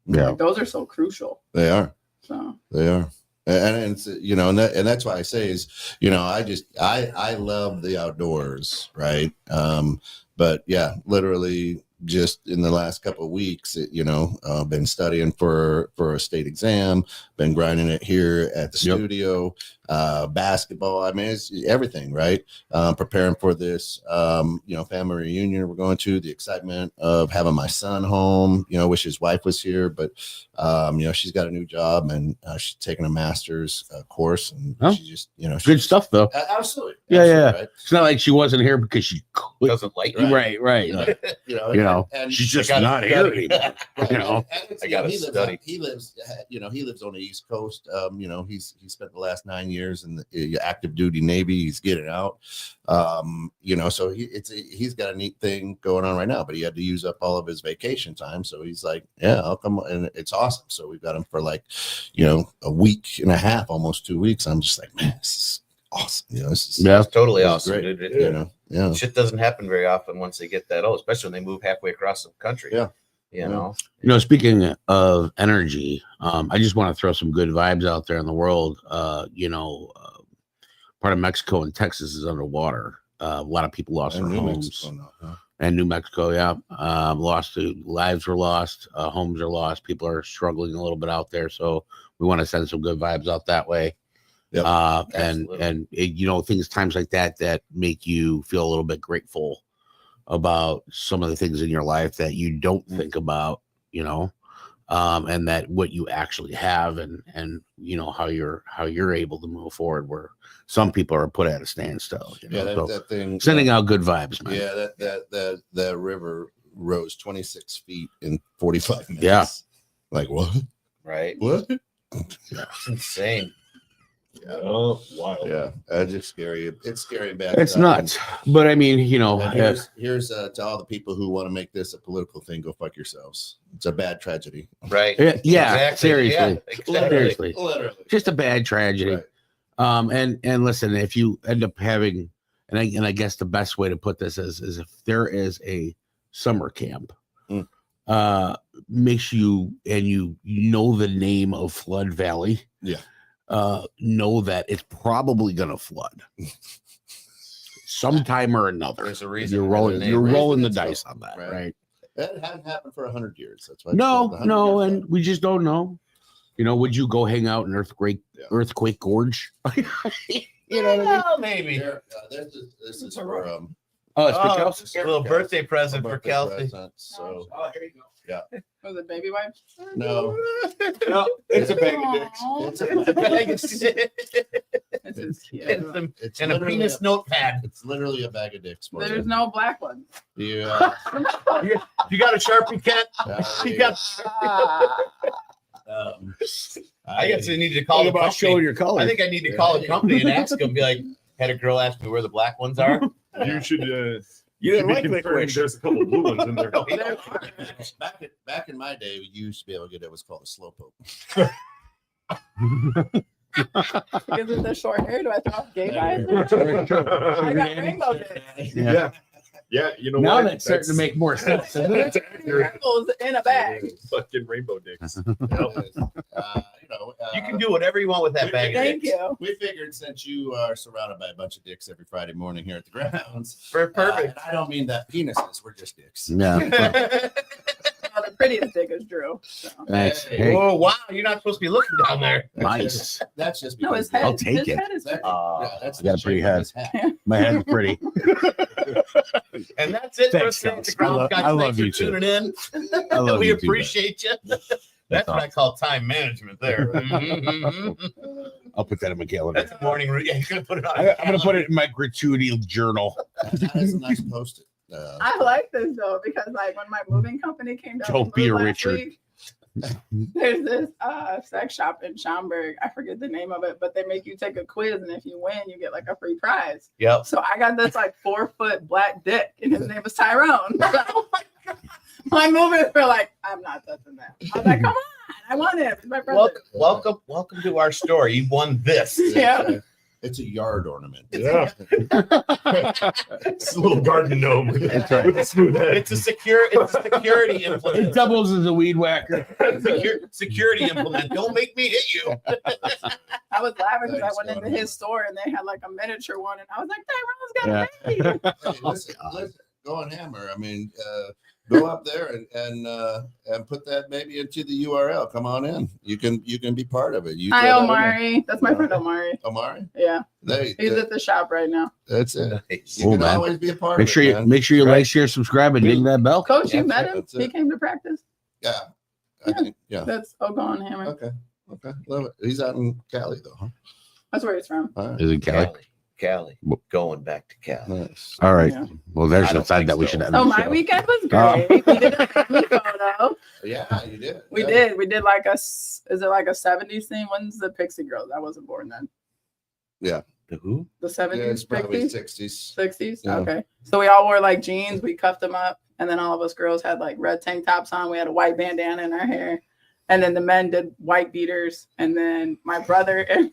Yeah, like, those are so crucial. They are. So they are. And it's, you know, and that's why I say is, you know, I love the outdoors, right? But yeah, literally just in the last couple of weeks, you know, been studying for a state exam, been grinding it here at the studio, basketball. I mean, it's everything, right? Preparing for this, you know, family reunion we're going to, the excitement of having my son home, you know, wish his wife was here, but, you know, she's got a new job and she's taking a master's course, and she just, you know, good stuff though. Absolutely. Yeah. Right? It's not like she wasn't here because she doesn't like you. Right. You know, and she's just not here anymore. You know, I got to study. He lives, you know, he lives on the East Coast. You know, he spent the last 9 years in the active duty Navy. He's getting out. You know, so he's got a neat thing going on right now, but he had to use up all of his vacation time. So he's like, yeah, I'll come, and it's awesome. So we've got him for like, you know, a week and a half, almost 2 weeks. I'm just like, man, this is awesome. You know, this is totally awesome. Great. You know, shit doesn't happen very often once they get that old, especially when they move halfway across the country. You know, speaking of energy, I just want to throw some good vibes out there in the world. You know, part of Mexico and Texas is underwater. A lot of people lost their homes. And New Mexico, lives were lost, homes are lost. People are struggling a little bit out there, so we want to send some good vibes out that way. And you know, times like that make you feel a little bit grateful about some of the things in your life that you don't think about, you know, and that what you actually have, and you know how you're able to move forward, where some people are put at a standstill. You know? That thing, sending out good vibes, man. Yeah, that river rose 26 feet in 45 minutes. Yeah, like what? Right? What? It's insane. Yeah. Oh, wild. Yeah, that's just scary. It's scary back. It's nuts. But I mean, you know, here's to all the people who want to make this a political thing. Go fuck yourselves. It's a bad tragedy. Right. Yeah. Exactly. Seriously. Yeah, exactly. Seriously. Literally. Just a bad tragedy. Right. And listen, if you end up having, and I guess the best way to put this is if there is a summer camp, makes you, and you know the name of Flood Valley. Yeah. Know that it's probably going to flood sometime or another. There's a reason you're rolling the dice on that, right? That hadn't happened for 100 years. That's why. No, and we just don't know. You know, would you go hang out in Earthquake Gorge? You know what I mean? Maybe. This is for it's a little birthday present for Kelsey. So, here you go. Yeah. Was it baby wipes? No, it's a bag of dicks. It's a bag of This is cute. It's and a literally penis notepad. It's literally a bag of dicks. For There's you. no black one. Yeah. You got a Sharpie, Kent? You got. I guess I need to call the company. showing your colors. I think I need to call a company and ask them. Be like, had a girl ask me where the black ones are. You should. You didn't like Licorice. There's a couple blue ones in there. Back in my day, we used to be able to get it was called a slowpoke. Because of the short hair, do I throw off gay guys? I got rainbow dicks. Yeah, you know now what? that's starting to make more sense. Isn't it? Rainbows in a bag. Fucking rainbow dicks. Anyway, You can do whatever you want with that bag of Thank dicks. you. We figured since you are surrounded by a bunch of dicks every Friday morning here at the grounds. Perfect. And I don't mean that penises, we're just dicks. Yeah. Well, the prettiest dick is Drew. So. Thanks. Hey. Hey, Oh wow, you're not supposed to be looking down there. nice. That's just No, because his head. I'll take his it. Head is That- that's I got a the pretty shape of head. his hat. My head's pretty. And that's it for Thanks, us. guys. The ground guys. I love Thanks for you too. tuning in. I love We you too, man. appreciate you. That's what I call time management there. I'll put that in my calendar. That's a morning routine. Yeah, you're gonna put it on. I'm gonna put it in my gratuity journal. That is a nice post-it. I like this though because like when my moving company came down, Don't to be move a last Richard. week, there's this sex shop in Schaumburg. I forget the name of it, but they make you take a quiz, and if you win, you get like a free prize. Yep. So I got this like 4-foot black dick, and his name was Tyrone. So my movers were like, "I'm not touching that." I was like, "Come on, I want it. It's my brother." Welcome to our store. You won this. Yeah. It's a yard ornament. Yeah. It's a little garden gnome with, That's right. with a smooth head. It's a security It implement. doubles as a weed whacker. Security implement. Don't make me hit you. I was laughing because I Thanks, went into Tony. his store and they had like a miniature one, and I was like, "Tyrone's got a baby." Hey, listen, go on Hammer. I mean, go up there and put that maybe into the URL. Come on in. You can be part of it. You Hi, throw that in Omari. That's my friend Omari. there. Omari. Yeah, They, he's at the shop right now. that's it. Nice. You Oh, can man. always be a part Make of sure it, you man. make sure you Right. like, share, subscribe, and ding that bell. Coach, you That's met it, him? that's He it. came to practice. Yeah. I think, yeah. That's Ogon Hammer. Okay. Love it. He's out in Cali though, huh? That's where he's from. All right. Is it Kelly? Cali. Going back to Cali. Nice. All right. Yeah. Well, there's I the don't side think that we so. should have. So in the my show. weekend was great. We did a family photo. Yeah, you did. We Yeah. did. We did like is it like a 70s theme? When's the Pixie Girls? I wasn't born then. The who? The Yeah, 70s, it's probably 60s, 60s. 60s. Yeah. Okay. So we all wore like jeans. We cuffed them up, and then all of us girls had like red tank tops on. We had a white bandana in our hair, and then the men did white beaters, and then my brother and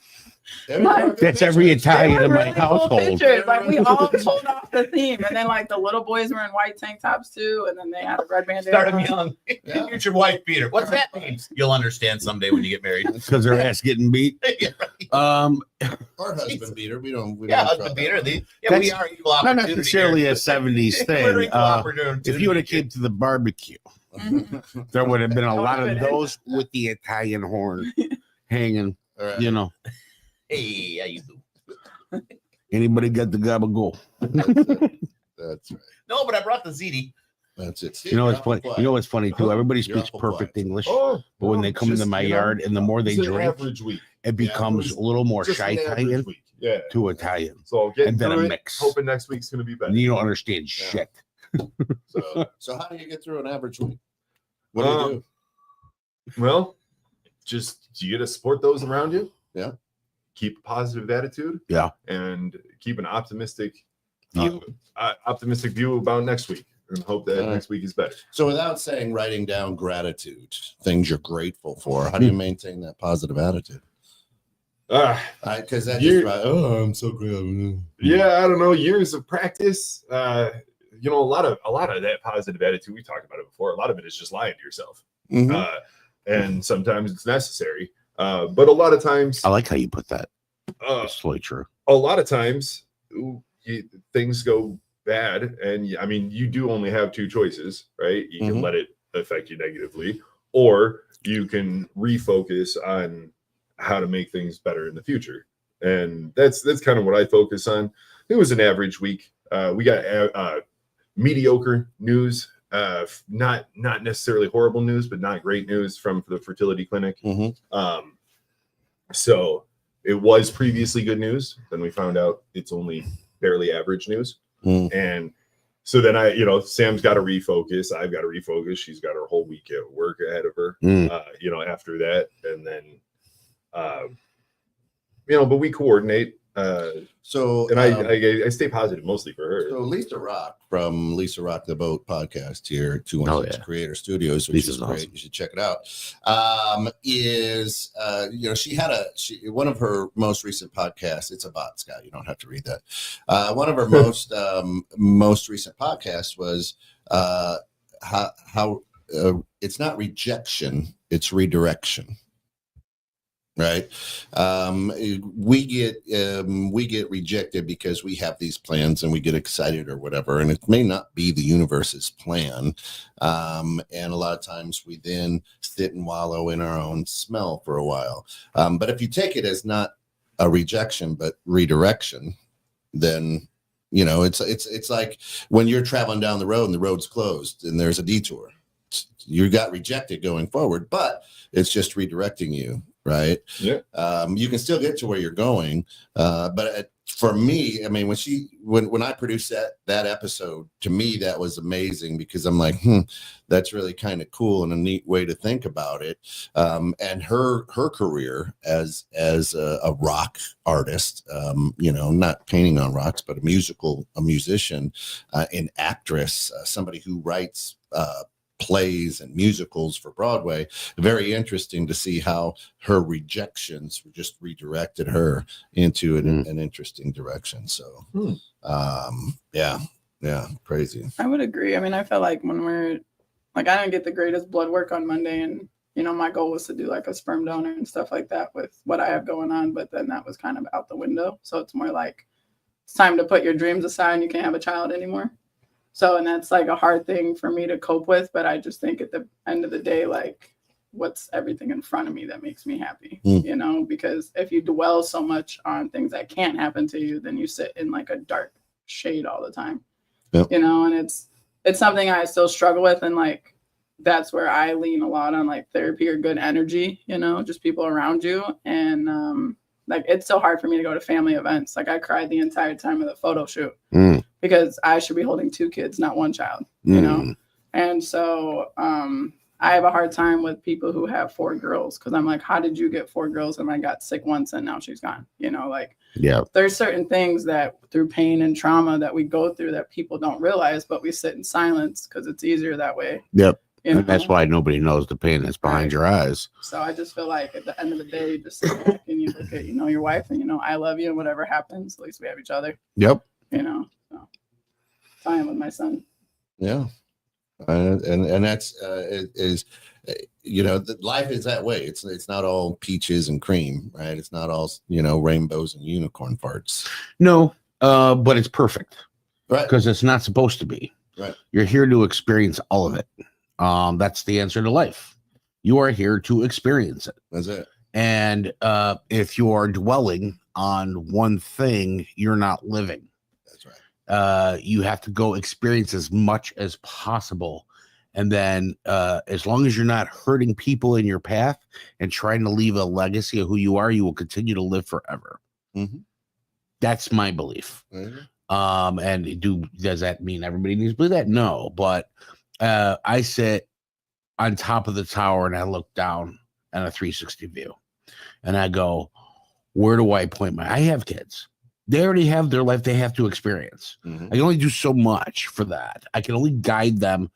That's every they Italian were in my really cool household. pictures. Like we all pulled off the theme, and then like the little boys were in white tank tops too, and then they had a red bandana. Start him on. young. Yeah. Future wife beater. What's that mean? You'll understand someday when you get married. Because their ass getting beat. Yeah, Or husband beater. We don't yeah, throw husband that beater. one. We are equal Not opportunity. necessarily here. a 70s We're thing. equal opportunity. If you would have came to the barbecue, Mhm. there would have been a I lot would've of been in. those with the Italian horn hanging. All right. You know, Hey, how you do? anybody got the gabagool? That's right. No, but I brought the ziti. That's it. You know what's funny? You know what's funny too? Everybody You're speaks awful perfect quiet. English, Oh, but when they come into just, my you know, yard and the more they it's an drink, average week. it becomes it a little more Just shy an average Italian week. Yeah. to Italian. So get And then through a it. mix. Hoping next week's gonna be better. And you don't understand Yeah. shit. So, So how do you get through an average week? What do you do? well, just you get to support those around you. Yeah. Keep a positive attitude. Yeah. And keep an optimistic view about next week, and hope that next week is better. So without saying writing down gratitude, things you're grateful for, how do you maintain that positive attitude? Because that's You're- just right. Oh, I'm so grateful. Yeah, I don't know. Years of practice. You know, a lot of that positive attitude. We talked about it before. A lot of it is just lying to yourself, Mhm. and sometimes it's necessary. But a lot of times, I like how you put that. uh, It's totally true. a lot of times things go bad, and I mean, you do only have two choices, right? You can Mhm. let it affect you negatively, or you can refocus on how to make things better in the future. And that's kind of what I focus on. It was an average week. We got mediocre news, not necessarily horrible news, but not great news from the fertility clinic. Mhm. So it was previously good news. Then we found out it's only barely average news. Mm. And so then Sam's got to refocus. I've got to refocus. She's got her whole week at work ahead of her, Mm. After that. And then, but we coordinate. So And I stay positive mostly for her. So Lisa Rock from Lisa Rock the Boat podcast here at 216 yeah. Creator Studios, which Lisa's is great. awesome. You should check it out. She had one of her most recent podcasts. It's a bot, Scott. You don't have to read that. One of her most recent podcasts was how it's not rejection, it's redirection. Right. We get rejected because we have these plans and we get excited or whatever, and it may not be the universe's plan. And a lot of times we then sit and wallow in our own smell for a while. But if you take it as not a rejection but redirection, then it's like when you're traveling down the road and the road's closed and there's a detour. You got rejected going forward, but it's just redirecting you. Right. Yeah. You can still get to where you're going. But for me, I mean, when I produced that episode, to me, that was amazing because I'm like, that's really kind of cool and a neat way to think about it. And her career as a rock artist, not painting on rocks, but a musician, an actress, somebody who writes plays and musicals for Broadway. Very interesting to see how her rejections just redirected her into an interesting direction. So, yeah, crazy. I would agree. I mean, I felt like when we're like, I didn't get the greatest blood work on Monday, and my goal was to do like a sperm donor and stuff like that with what I have going on, but then that was kind of out the window. So it's more like it's time to put your dreams aside and you can't have a child anymore. So, and that's like a hard thing for me to cope with, but I just think at the end of the day, like, what's everything in front of me that makes me happy, because if you dwell so much on things that can't happen to you, then you sit in like a dark shade all the time, and it's something I still struggle with. And like, that's where I lean a lot on like therapy or good energy, just people around you. And, like, it's so hard for me to go to family events. Like, I cried the entire time of the photo shoot because I should be holding 2 kids, not 1 child, And so I have a hard time with people who have 4 girls because I'm like, how did you get 4 girls? And I got sick once and now she's gone, there's certain things that through pain and trauma that we go through that people don't realize, but we sit in silence because it's easier that way. Yep. And that's why nobody knows the pain that's behind your eyes. So I just feel like at the end of the day, you just sit back and you look at, your wife and, I love you and whatever happens, at least we have each other. Yep. So I am with my son. Yeah. And that's, life is that way. It's not all peaches and cream, right? It's not all, rainbows and unicorn farts. No, but it's perfect. Right. Because it's not supposed to be. Right. You're here to experience all of it. That's the answer to life. You are here to experience it. That's it. And if you are dwelling on one thing, you're not living. That's right. You have to go experience as much as possible. And then as long as you're not hurting people in your path and trying to leave a legacy of who you are, you will continue to live forever. Mm-hmm. That's my belief. Mm-hmm. And does that mean everybody needs to believe that? No, but I sit on top of the tower and I look down on a 360 view and I go, where do I point I have kids. They already have their life they have to experience. Mm-hmm. I can only do so much for that. I can only guide them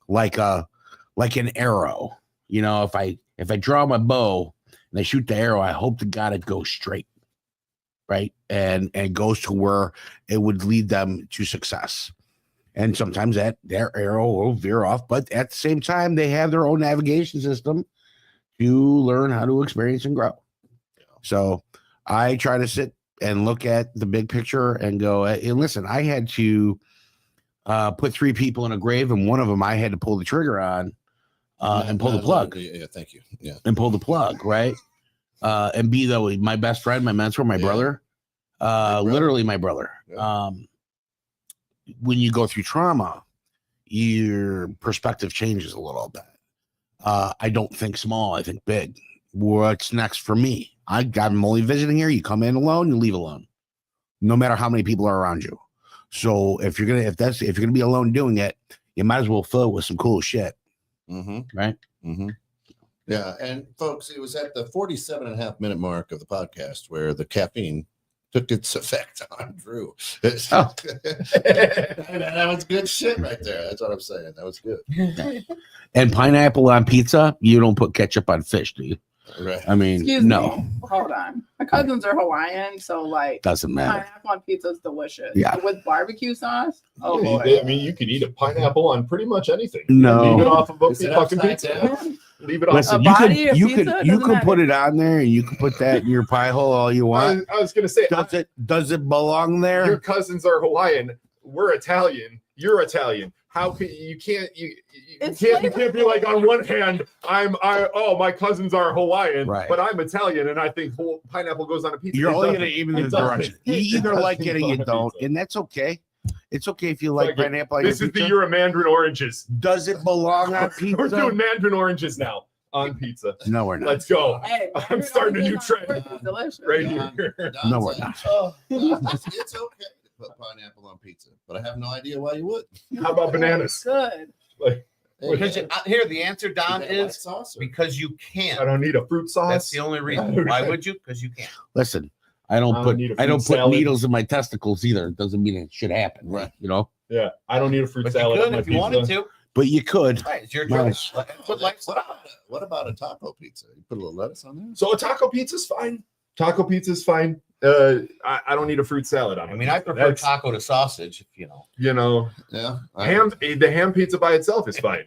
like an arrow. If I draw my bow and I shoot the arrow, I hope to God it goes straight. Right. And goes to where it would lead them to success. And sometimes their arrow will veer off, but at the same time, they have their own navigation system to learn how to experience and grow. So I try to sit and look at the big picture and go, hey, listen, I had to put 3 people in a grave, and one of them I had to pull the trigger on and pull the plug. Yeah, thank you. Yeah. And pull the plug, right? And be my best friend, my mentor, my brother, literally my brother. Yeah. When you go through trauma, your perspective changes a little bit. I don't think small, I think big. What's next for me? I'm only visiting here. You come in alone, you leave alone, no matter how many people are around you. So if you're gonna be alone doing it, you might as well fill it with some cool shit. Mm-hmm. Right? Mm-hmm. Yeah. And folks, it was at the 47.5-minute mark of the podcast where the caffeine took its effect on Drew. Oh. That was good shit right there. That's what I'm saying. That was good. And pineapple on pizza, you don't put ketchup on fish, do you? Right. I mean, Excuse no. me. Hold on. My cousins are Hawaiian, so like Doesn't matter. pineapple on pizza is delicious. Yeah. With barbecue sauce. Oh Yeah, boy. I mean, you could eat a pineapple on pretty much anything. No. Leave it off of a Is it fucking upside pizza. down? Leave it off. Listen, A you body could of you pizza? could you Doesn't could matter. put it on there, and you can put that in your pie hole all you want. I was gonna say, Does it belong your there? cousins are Hawaiian. We're Italian. You're Italian. How can you can't It's you can't be like, on one hand my cousins are Hawaiian, Right. but I'm Italian and I think pineapple goes on a pizza. You're It only doesn't. gonna even It the doesn't. direction. You It either like doesn't it or go you on a don't, pizza. and that's okay. It's okay if you like Like, pineapple on This your is the pizza. year of mandarin oranges. Does it belong on We're pizza? doing mandarin oranges now on pizza. No, we're not. Let's go. Hey, I'm starting a new trend It's delicious. right Don- here. Don No, we're said, not. "Oh, it's okay to put pineapple on pizza, but I have no idea why you would. How about bananas? Good. Because here, the answer, Don, Is that white is sauce or- because you I can't. don't need a fruit sauce. That's the only reason. Okay. Why would you? Because you can't. Listen, I don't I need a I don't fruit put salad. needles in my testicles either. It doesn't mean it should happen, Right. You know, Yeah, I don't need a fruit But you salad on could my if you pizza. wanted to. but you could. Right, it's your Nice. choice. That's what life's about. What about a taco pizza? You put a little lettuce on there? So a taco pizza's fine. Taco pizza's fine. I don't need a fruit salad on it. I mean, I prefer That's, taco to sausage. you know, Yeah. the ham pizza by itself is fine.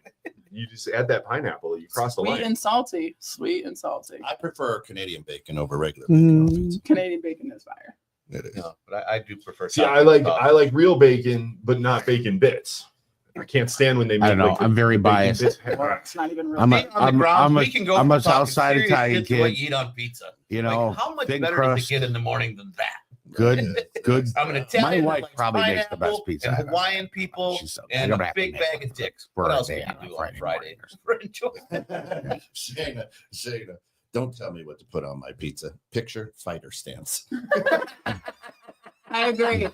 You just add that pineapple, you cross the Sweet line. and salty. Sweet and salty. I prefer Canadian bacon over regular bacon on pizza. Canadian bacon is fire. It is. No, but I do prefer. See, taco I to like sausage. real bacon, but not bacon bits. I can't stand when they make I don't know. like, the- I'm very the bacon biased. bits. Or it's not even real. I'm a- Being on the ground, we can go I'm from a talking Southside serious Italian shit to what kid. you eat on pizza. You Like, know, how much thin better crust. does it get in the morning than that? good. I'm an Italian. My that wife likes probably makes the best pineapple pizza And I've ever Hawaiian had. people She's so- and I'm a gonna have to big make bag one of dicks. for What a else day can on you do a on Friday Friday? morning or Shayna, don't tell me what to put on my pizza. Picture fighter stance. I agree.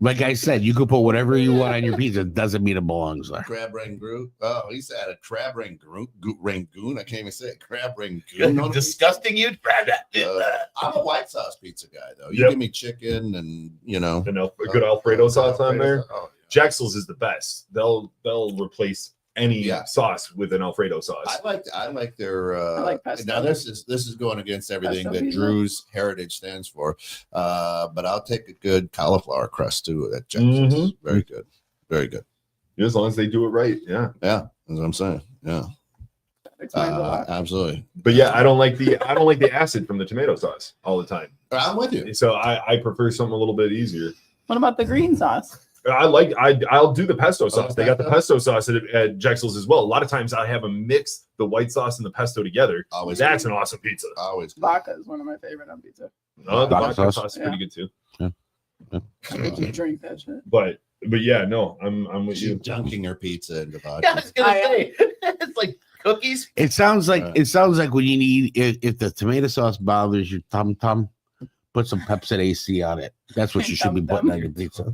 Like I said, you could put whatever you want on your pizza. It doesn't mean it belongs there. Crab rangoon. Oh, he said a crab rangoon. Rangoon. I can't even say it. Crab rangoon. on a Disgusting you. pizza. I'm a white sauce pizza guy, though. You Yep. give me chicken and, you know. And a good Alfredo sauce on there. Oh, Jaxel's is the best. They'll replace any Yeah. sauce with an Alfredo sauce. I like their I like pesto. now this is going against everything Pesto that pizza? Drew's heritage stands for. But I'll take a good cauliflower crust too at Jackson's. Mhm. Very good. Very good. As long as they do it right, yeah. Yeah, that's what I'm saying. Yeah. Explains a lot. Absolutely. But yeah, I don't like the acid from the tomato sauce all the time. I'm with you. So I prefer something a little bit easier. What about the green sauce? I'll do the pesto sauce. They got the pesto? pesto sauce at Jaxel's as well. A lot of times I have them mix the white sauce and the pesto together. Always That's an awesome pizza. always good. Vodka is one of my favorite on pizza. The Vodka vodka sauce? sauce is pretty good too. I could just drink that shit. But yeah, no, I'm with She's you. dunking her pizza into vodka. Yeah, I was gonna I- say it's like cookies. It sounds like Right. when you need if the tomato sauce bothers your tum, put some Pepsi AC on it. That's what you should be putting on your pizza.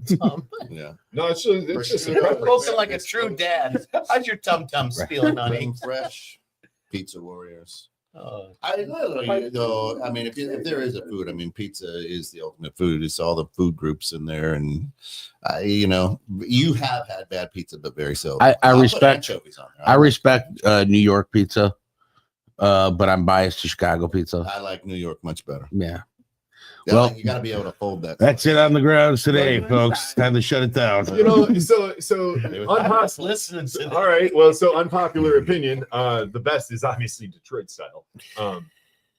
Yeah. No, it's just You're You're incredible. spoken like a true dad. How's your tum tum feeling, honey? Being fresh pizza warriors. Oh, I literally, though, I mean, if there is a food, I mean, pizza is the ultimate food. It's all the food groups in there, and you have had bad pizza, but very seldom. I I'll put respect- anchovies on there. I respect New York pizza, but I'm biased to Chicago pizza. I like New York much better. Yeah, Yeah, Well, you got to be able to fold that. that's it on the grounds today, Right. folks. Time to shut it down. You know, so I'm just listening to all right. Well, so unpopular opinion. The best is obviously Detroit style.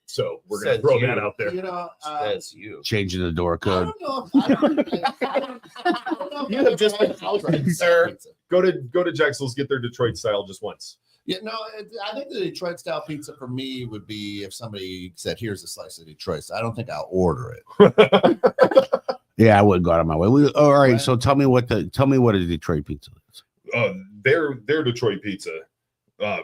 So we're gonna Says throw you. that out there. You know, That's you. Changing the door I code. don't know. I don't know if You have just been outright, sir. pizza. Go to Jaxel's, get their Detroit style just once. Yeah, no, I think the Detroit style pizza for me would be if somebody said, "Here's a slice of Detroit." I don't think I'll order it. Yeah, I wouldn't go out of my way. All right, Right. so tell me what a Detroit pizza is. Their Detroit pizza,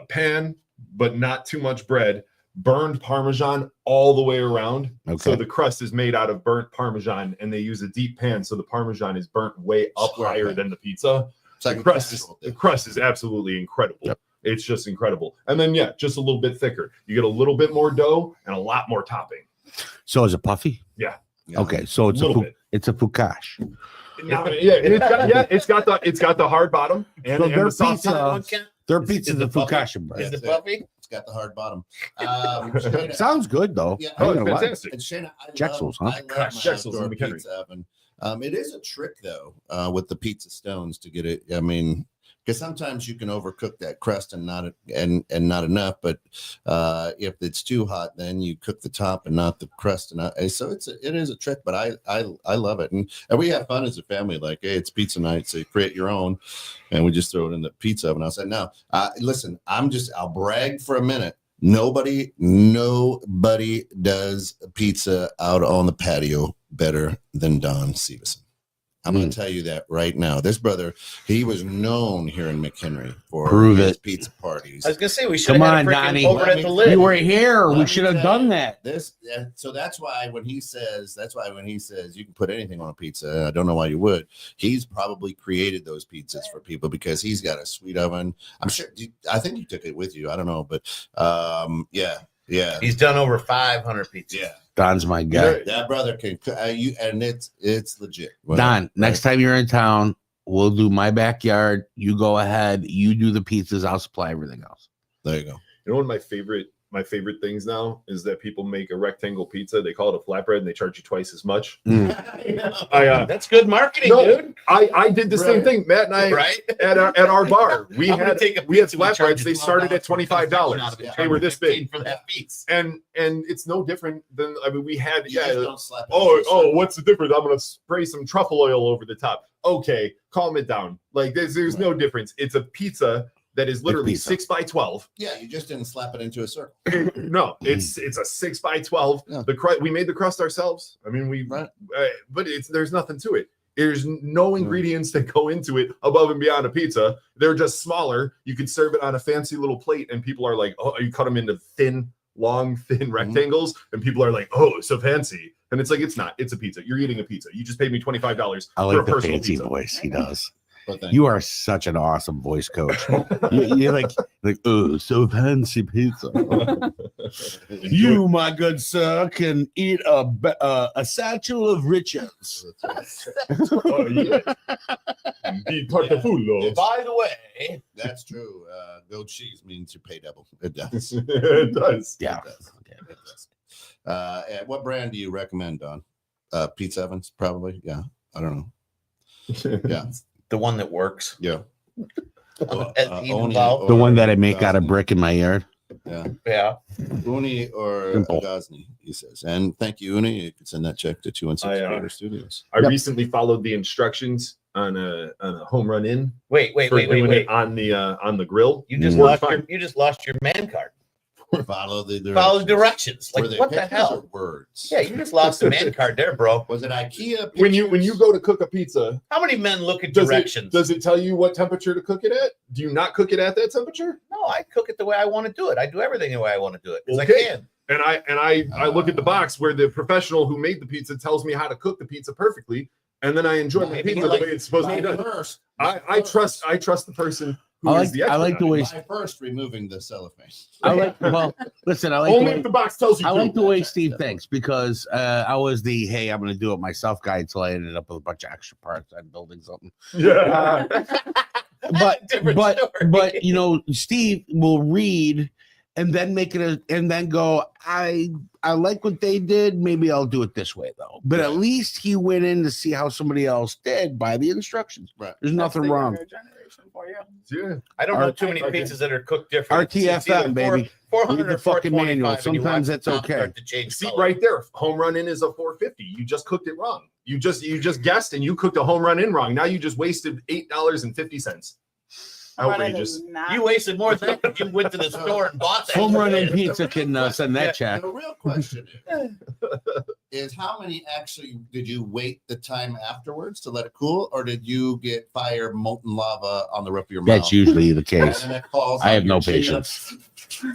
pan, but not too much bread. Burned Parmesan all the way around. Okay. So the crust is made out of burnt Parmesan, and they use a deep pan, so the Parmesan is burnt way up Square higher pan. than the pizza. It's like The a crust is casserole the thing. crust is absolutely incredible. Yep. It's just incredible. And then just a little bit thicker. You get a little bit more dough and a lot more topping. So is it puffy? Yeah. Okay, so it's Little bit. it's a focaccia. It's got the hard bottom and, So and their the soft pizza- top. Their Is pizza is it a puffy? focaccia bread. Is it Yeah. puffy? It's got the hard bottom. Sounds good though. Yeah. I Oh, ain't it's gonna lie. fantastic. And Shayna, I Jaxel's, huh? love, I love my Jaxel's in outdoor McHenry. pizza oven. It is a trick though with the pizza stones to get it. I mean, because sometimes you can overcook that crust and not not enough. But if it's too hot, then you cook the top and not the crust. And so it is a trick, but I love it, and we have fun as a family. Like, hey, it's pizza night, so you create your own, and we just throw it in the pizza oven. I said, no, listen, I'll brag for a minute. Nobody does pizza out on the patio better than Don Severson. I'm going to tell you that right now. This brother, he was known here in McHenry for his pizza parties. I was going to say, we should have had a freaking over at the lid. You were here. We should have done that. So that's why when he says you can put anything on a pizza, I don't know why you would. He's probably created those pizzas for people because he's got a sweet oven. I'm sure. I think you took it with you. I don't know, but yeah. He's done over 500 pizzas. Yeah. Don's my guy. That brother can and it's legit. Don, next time you're in town, we'll do my backyard. You go ahead. You do the pizzas. I'll supply everything else. There you go. You know, one of my favorite things now is that people make a rectangle pizza. They call it a flatbread and they charge you twice as much. That's good marketing, dude. I did the same thing. Matt and I at our bar. We had flatbreads. They started at $25. They were this big for that piece. And it's no different than we had. Oh, what's the difference? I'm gonna spray some truffle oil over the top. Okay, calm it down. Like there's no difference. It's a pizza that is literally 6 by 12. Yeah, you just didn't slap it into a circle. No, it's a 6 by 12. Yeah. We made the crust ourselves. I mean, but there's nothing to it. There's no ingredients that go into it above and beyond a pizza. They're just smaller. You can serve it on a fancy little plate, and people are like, "Oh, you cut them into thin rectangles," and people are like, "Oh, so fancy." And it's like, it's not. It's a pizza. You're eating a pizza. You just paid me $25. I like the fancy pizza. Voice he does. You are such an awesome voice coach. You're like, oh, so fancy pizza. You, my good sir, can eat a satchel of riches. Oh, yeah. By the way, that's true. Goat cheese means you pay double. It does. It does. Yeah. It does. And what brand do you recommend, Don? Pizza ovens, probably. Yeah. I don't know. Yeah. The one that works. Yeah. The one that I make out of brick in my yard. Yeah. Uni or Ghazni, he says. And thank you, Uni. You can send that check to 216 Creator Studios. I recently followed the instructions on a home run in. Wait. On the grill. You just lost your man card. Follow the directions. Like, what the hell? Words. Yeah, you just lost the man card there, bro. Was it IKEA? When you go to cook a pizza, how many men look at directions? Does it tell you what temperature to cook it at? Do you not cook it at that temperature? No, I cook it the way I want to do it. I do everything the way I want to do it because okay. I can. And I look at the box where the professional who made the pizza tells me how to cook the pizza perfectly, and then I enjoy my pizza the way it's supposed to be done. I trust the person. I like the way first removing the cellophane. Only if the box tells you. I like the way Steve thinks because I was I'm going to do it myself guy until I ended up with a bunch of extra parts. I'm building something. Yeah. But you know, Steve will read and then make it and then go, I like what they did. Maybe I'll do it this way though. But at least he went in to see how somebody else did by the instructions. Right. There's nothing wrong. For you. Yeah. I don't know too many pizzas that are cooked different. RTFM, baby. 400 the fucking manual. Sometimes that's okay. See right there, home run in is a 450. You just cooked it wrong. You just guessed and you cooked a home run in wrong. Now you just wasted $8.50. Outrageous. You wasted more than that. You went to the store and bought that. Home run in pizza can send that check. The real question is how many actually did you wait the time afterwards to let it cool, or did you get fire molten lava on the roof of your mouth? That's usually the case. I have no patience.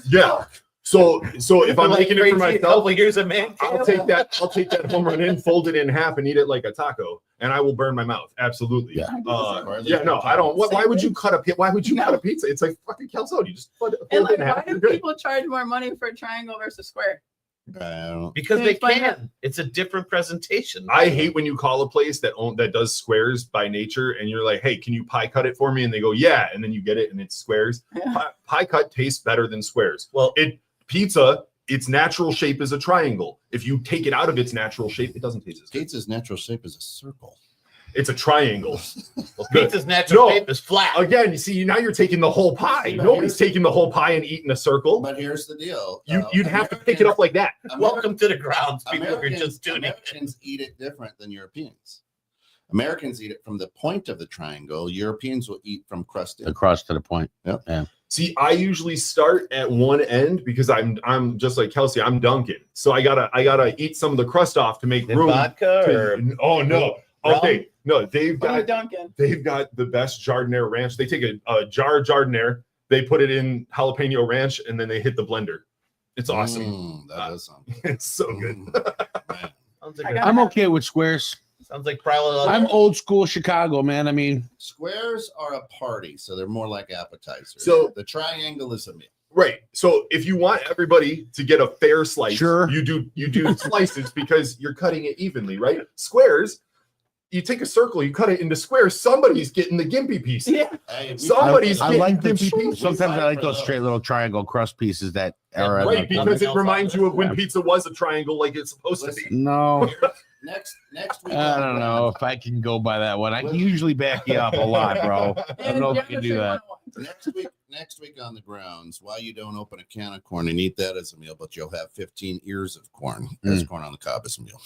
Yeah. So if I'm making it for myself, here's a man. I'll take that home run in, fold it in half, and eat it like a taco, and I will burn my mouth. Absolutely. Yeah. No, I don't. Why would you cut a pizza? It's like fucking calzone. You just fold it in half. Why do people charge more money for a triangle versus square? Because they can. It's a different presentation. I hate when you call a place that does squares by nature, and you're like, "Hey, can you pie cut it for me?" And they go, "Yeah," and then you get it, and it's squares. Yeah. Pie cut tastes better than squares. Well, pizza, its natural shape is a triangle. If you take it out of its natural shape, it doesn't taste as good. Pizza's natural shape is a circle. It's a triangle. Well, pizza's natural No. shape is flat. Again, you see, now you're taking the whole pie. Nobody's taking the whole pie and eating a circle. But here's the deal. You'd have to pick it up like that. Welcome to the grounds, people who are just tuning in. Americans eat it different than Europeans. Americans eat it from the point of the triangle. Europeans will eat from crust in. Across to the point. Yep. Yeah. See, I usually start at one end because I'm just like Kelsey. I'm Duncan, so I gotta eat some of the crust off to make In room. vodka or Oh no. Okay, no, they've Go got Duncan. the best Jardinere ranch. They take a jar of Jardinere, they put it in jalapeno ranch, and then they hit the blender. It's awesome. That does sound It's so good. man. sounds like, I'm okay with squares. sounds like probably I'm old school Chicago, man. I mean, Squares are a party, so they're more like appetizers. So- the triangle is a meal. Right. So if you want everybody to get a fair slice, Sure. you do slices because you're cutting it evenly, right? Squares, you take a circle, you cut it into squares. Somebody's getting the gimpy piece. Yeah. Hey, we- Somebody's I getting like the, gimpy pieces. sometimes I like those straight little triangle crust pieces that are Right, because it else reminds on you of there. when pizza was a triangle like it's supposed to be. no. next week. I don't know if I can go by that one. I can usually back you up a lot, bro. I don't know if I can do that. Next week on the grounds, why you don't open a can of corn and eat that as a meal, but you'll have 15 ears of corn as corn on the cob as a meal.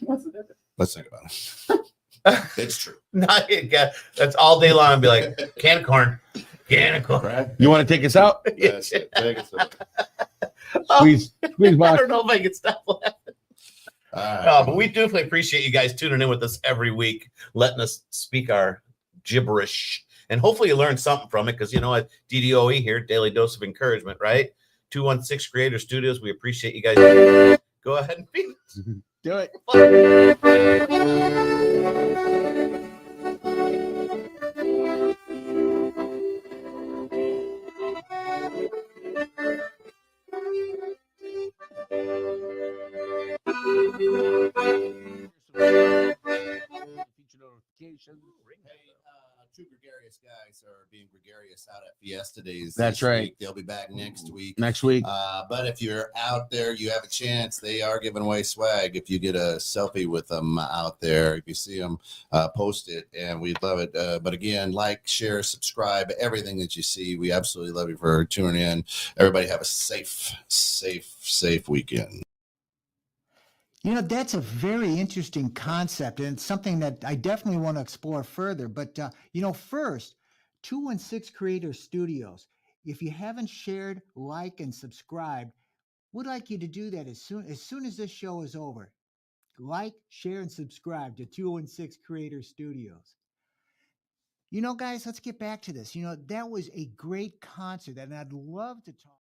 What's the difference? Let's think about it. It's true. not that's all day long. Be like can of corn, can of corn. Right? You want to take us out? Yes, take us away. Squeeze I box. don't know if I can stop laughing. All right. No, but we definitely appreciate you guys tuning in with us every week, letting us speak our gibberish. And hopefully you learned something from it because, at DDOE here, Daily Dose of Encouragement, right? 216 Creator Studios. We appreciate you guys. Go ahead and be. Do it. Two gregarious guys are being gregarious out at Fiesta Days. That's this right. week. They'll be back next week. Next week. But if you're out there, you have a chance. They are giving away swag. If you get a selfie with them out there, if you see them, post it, and we'd love it. But again, like, share, subscribe, everything that you see. We absolutely love you for tuning in. Everybody have a safe weekend. That's a very interesting concept, and it's something that I definitely want to explore further. But, first, 216 Creator Studios. If you haven't shared, like, and subscribed, we'd like you to do that as soon as this show is over. Like, share, and subscribe to 216 Creator Studios. Guys, let's get back to this. That was a great concert, and I'd love to talk.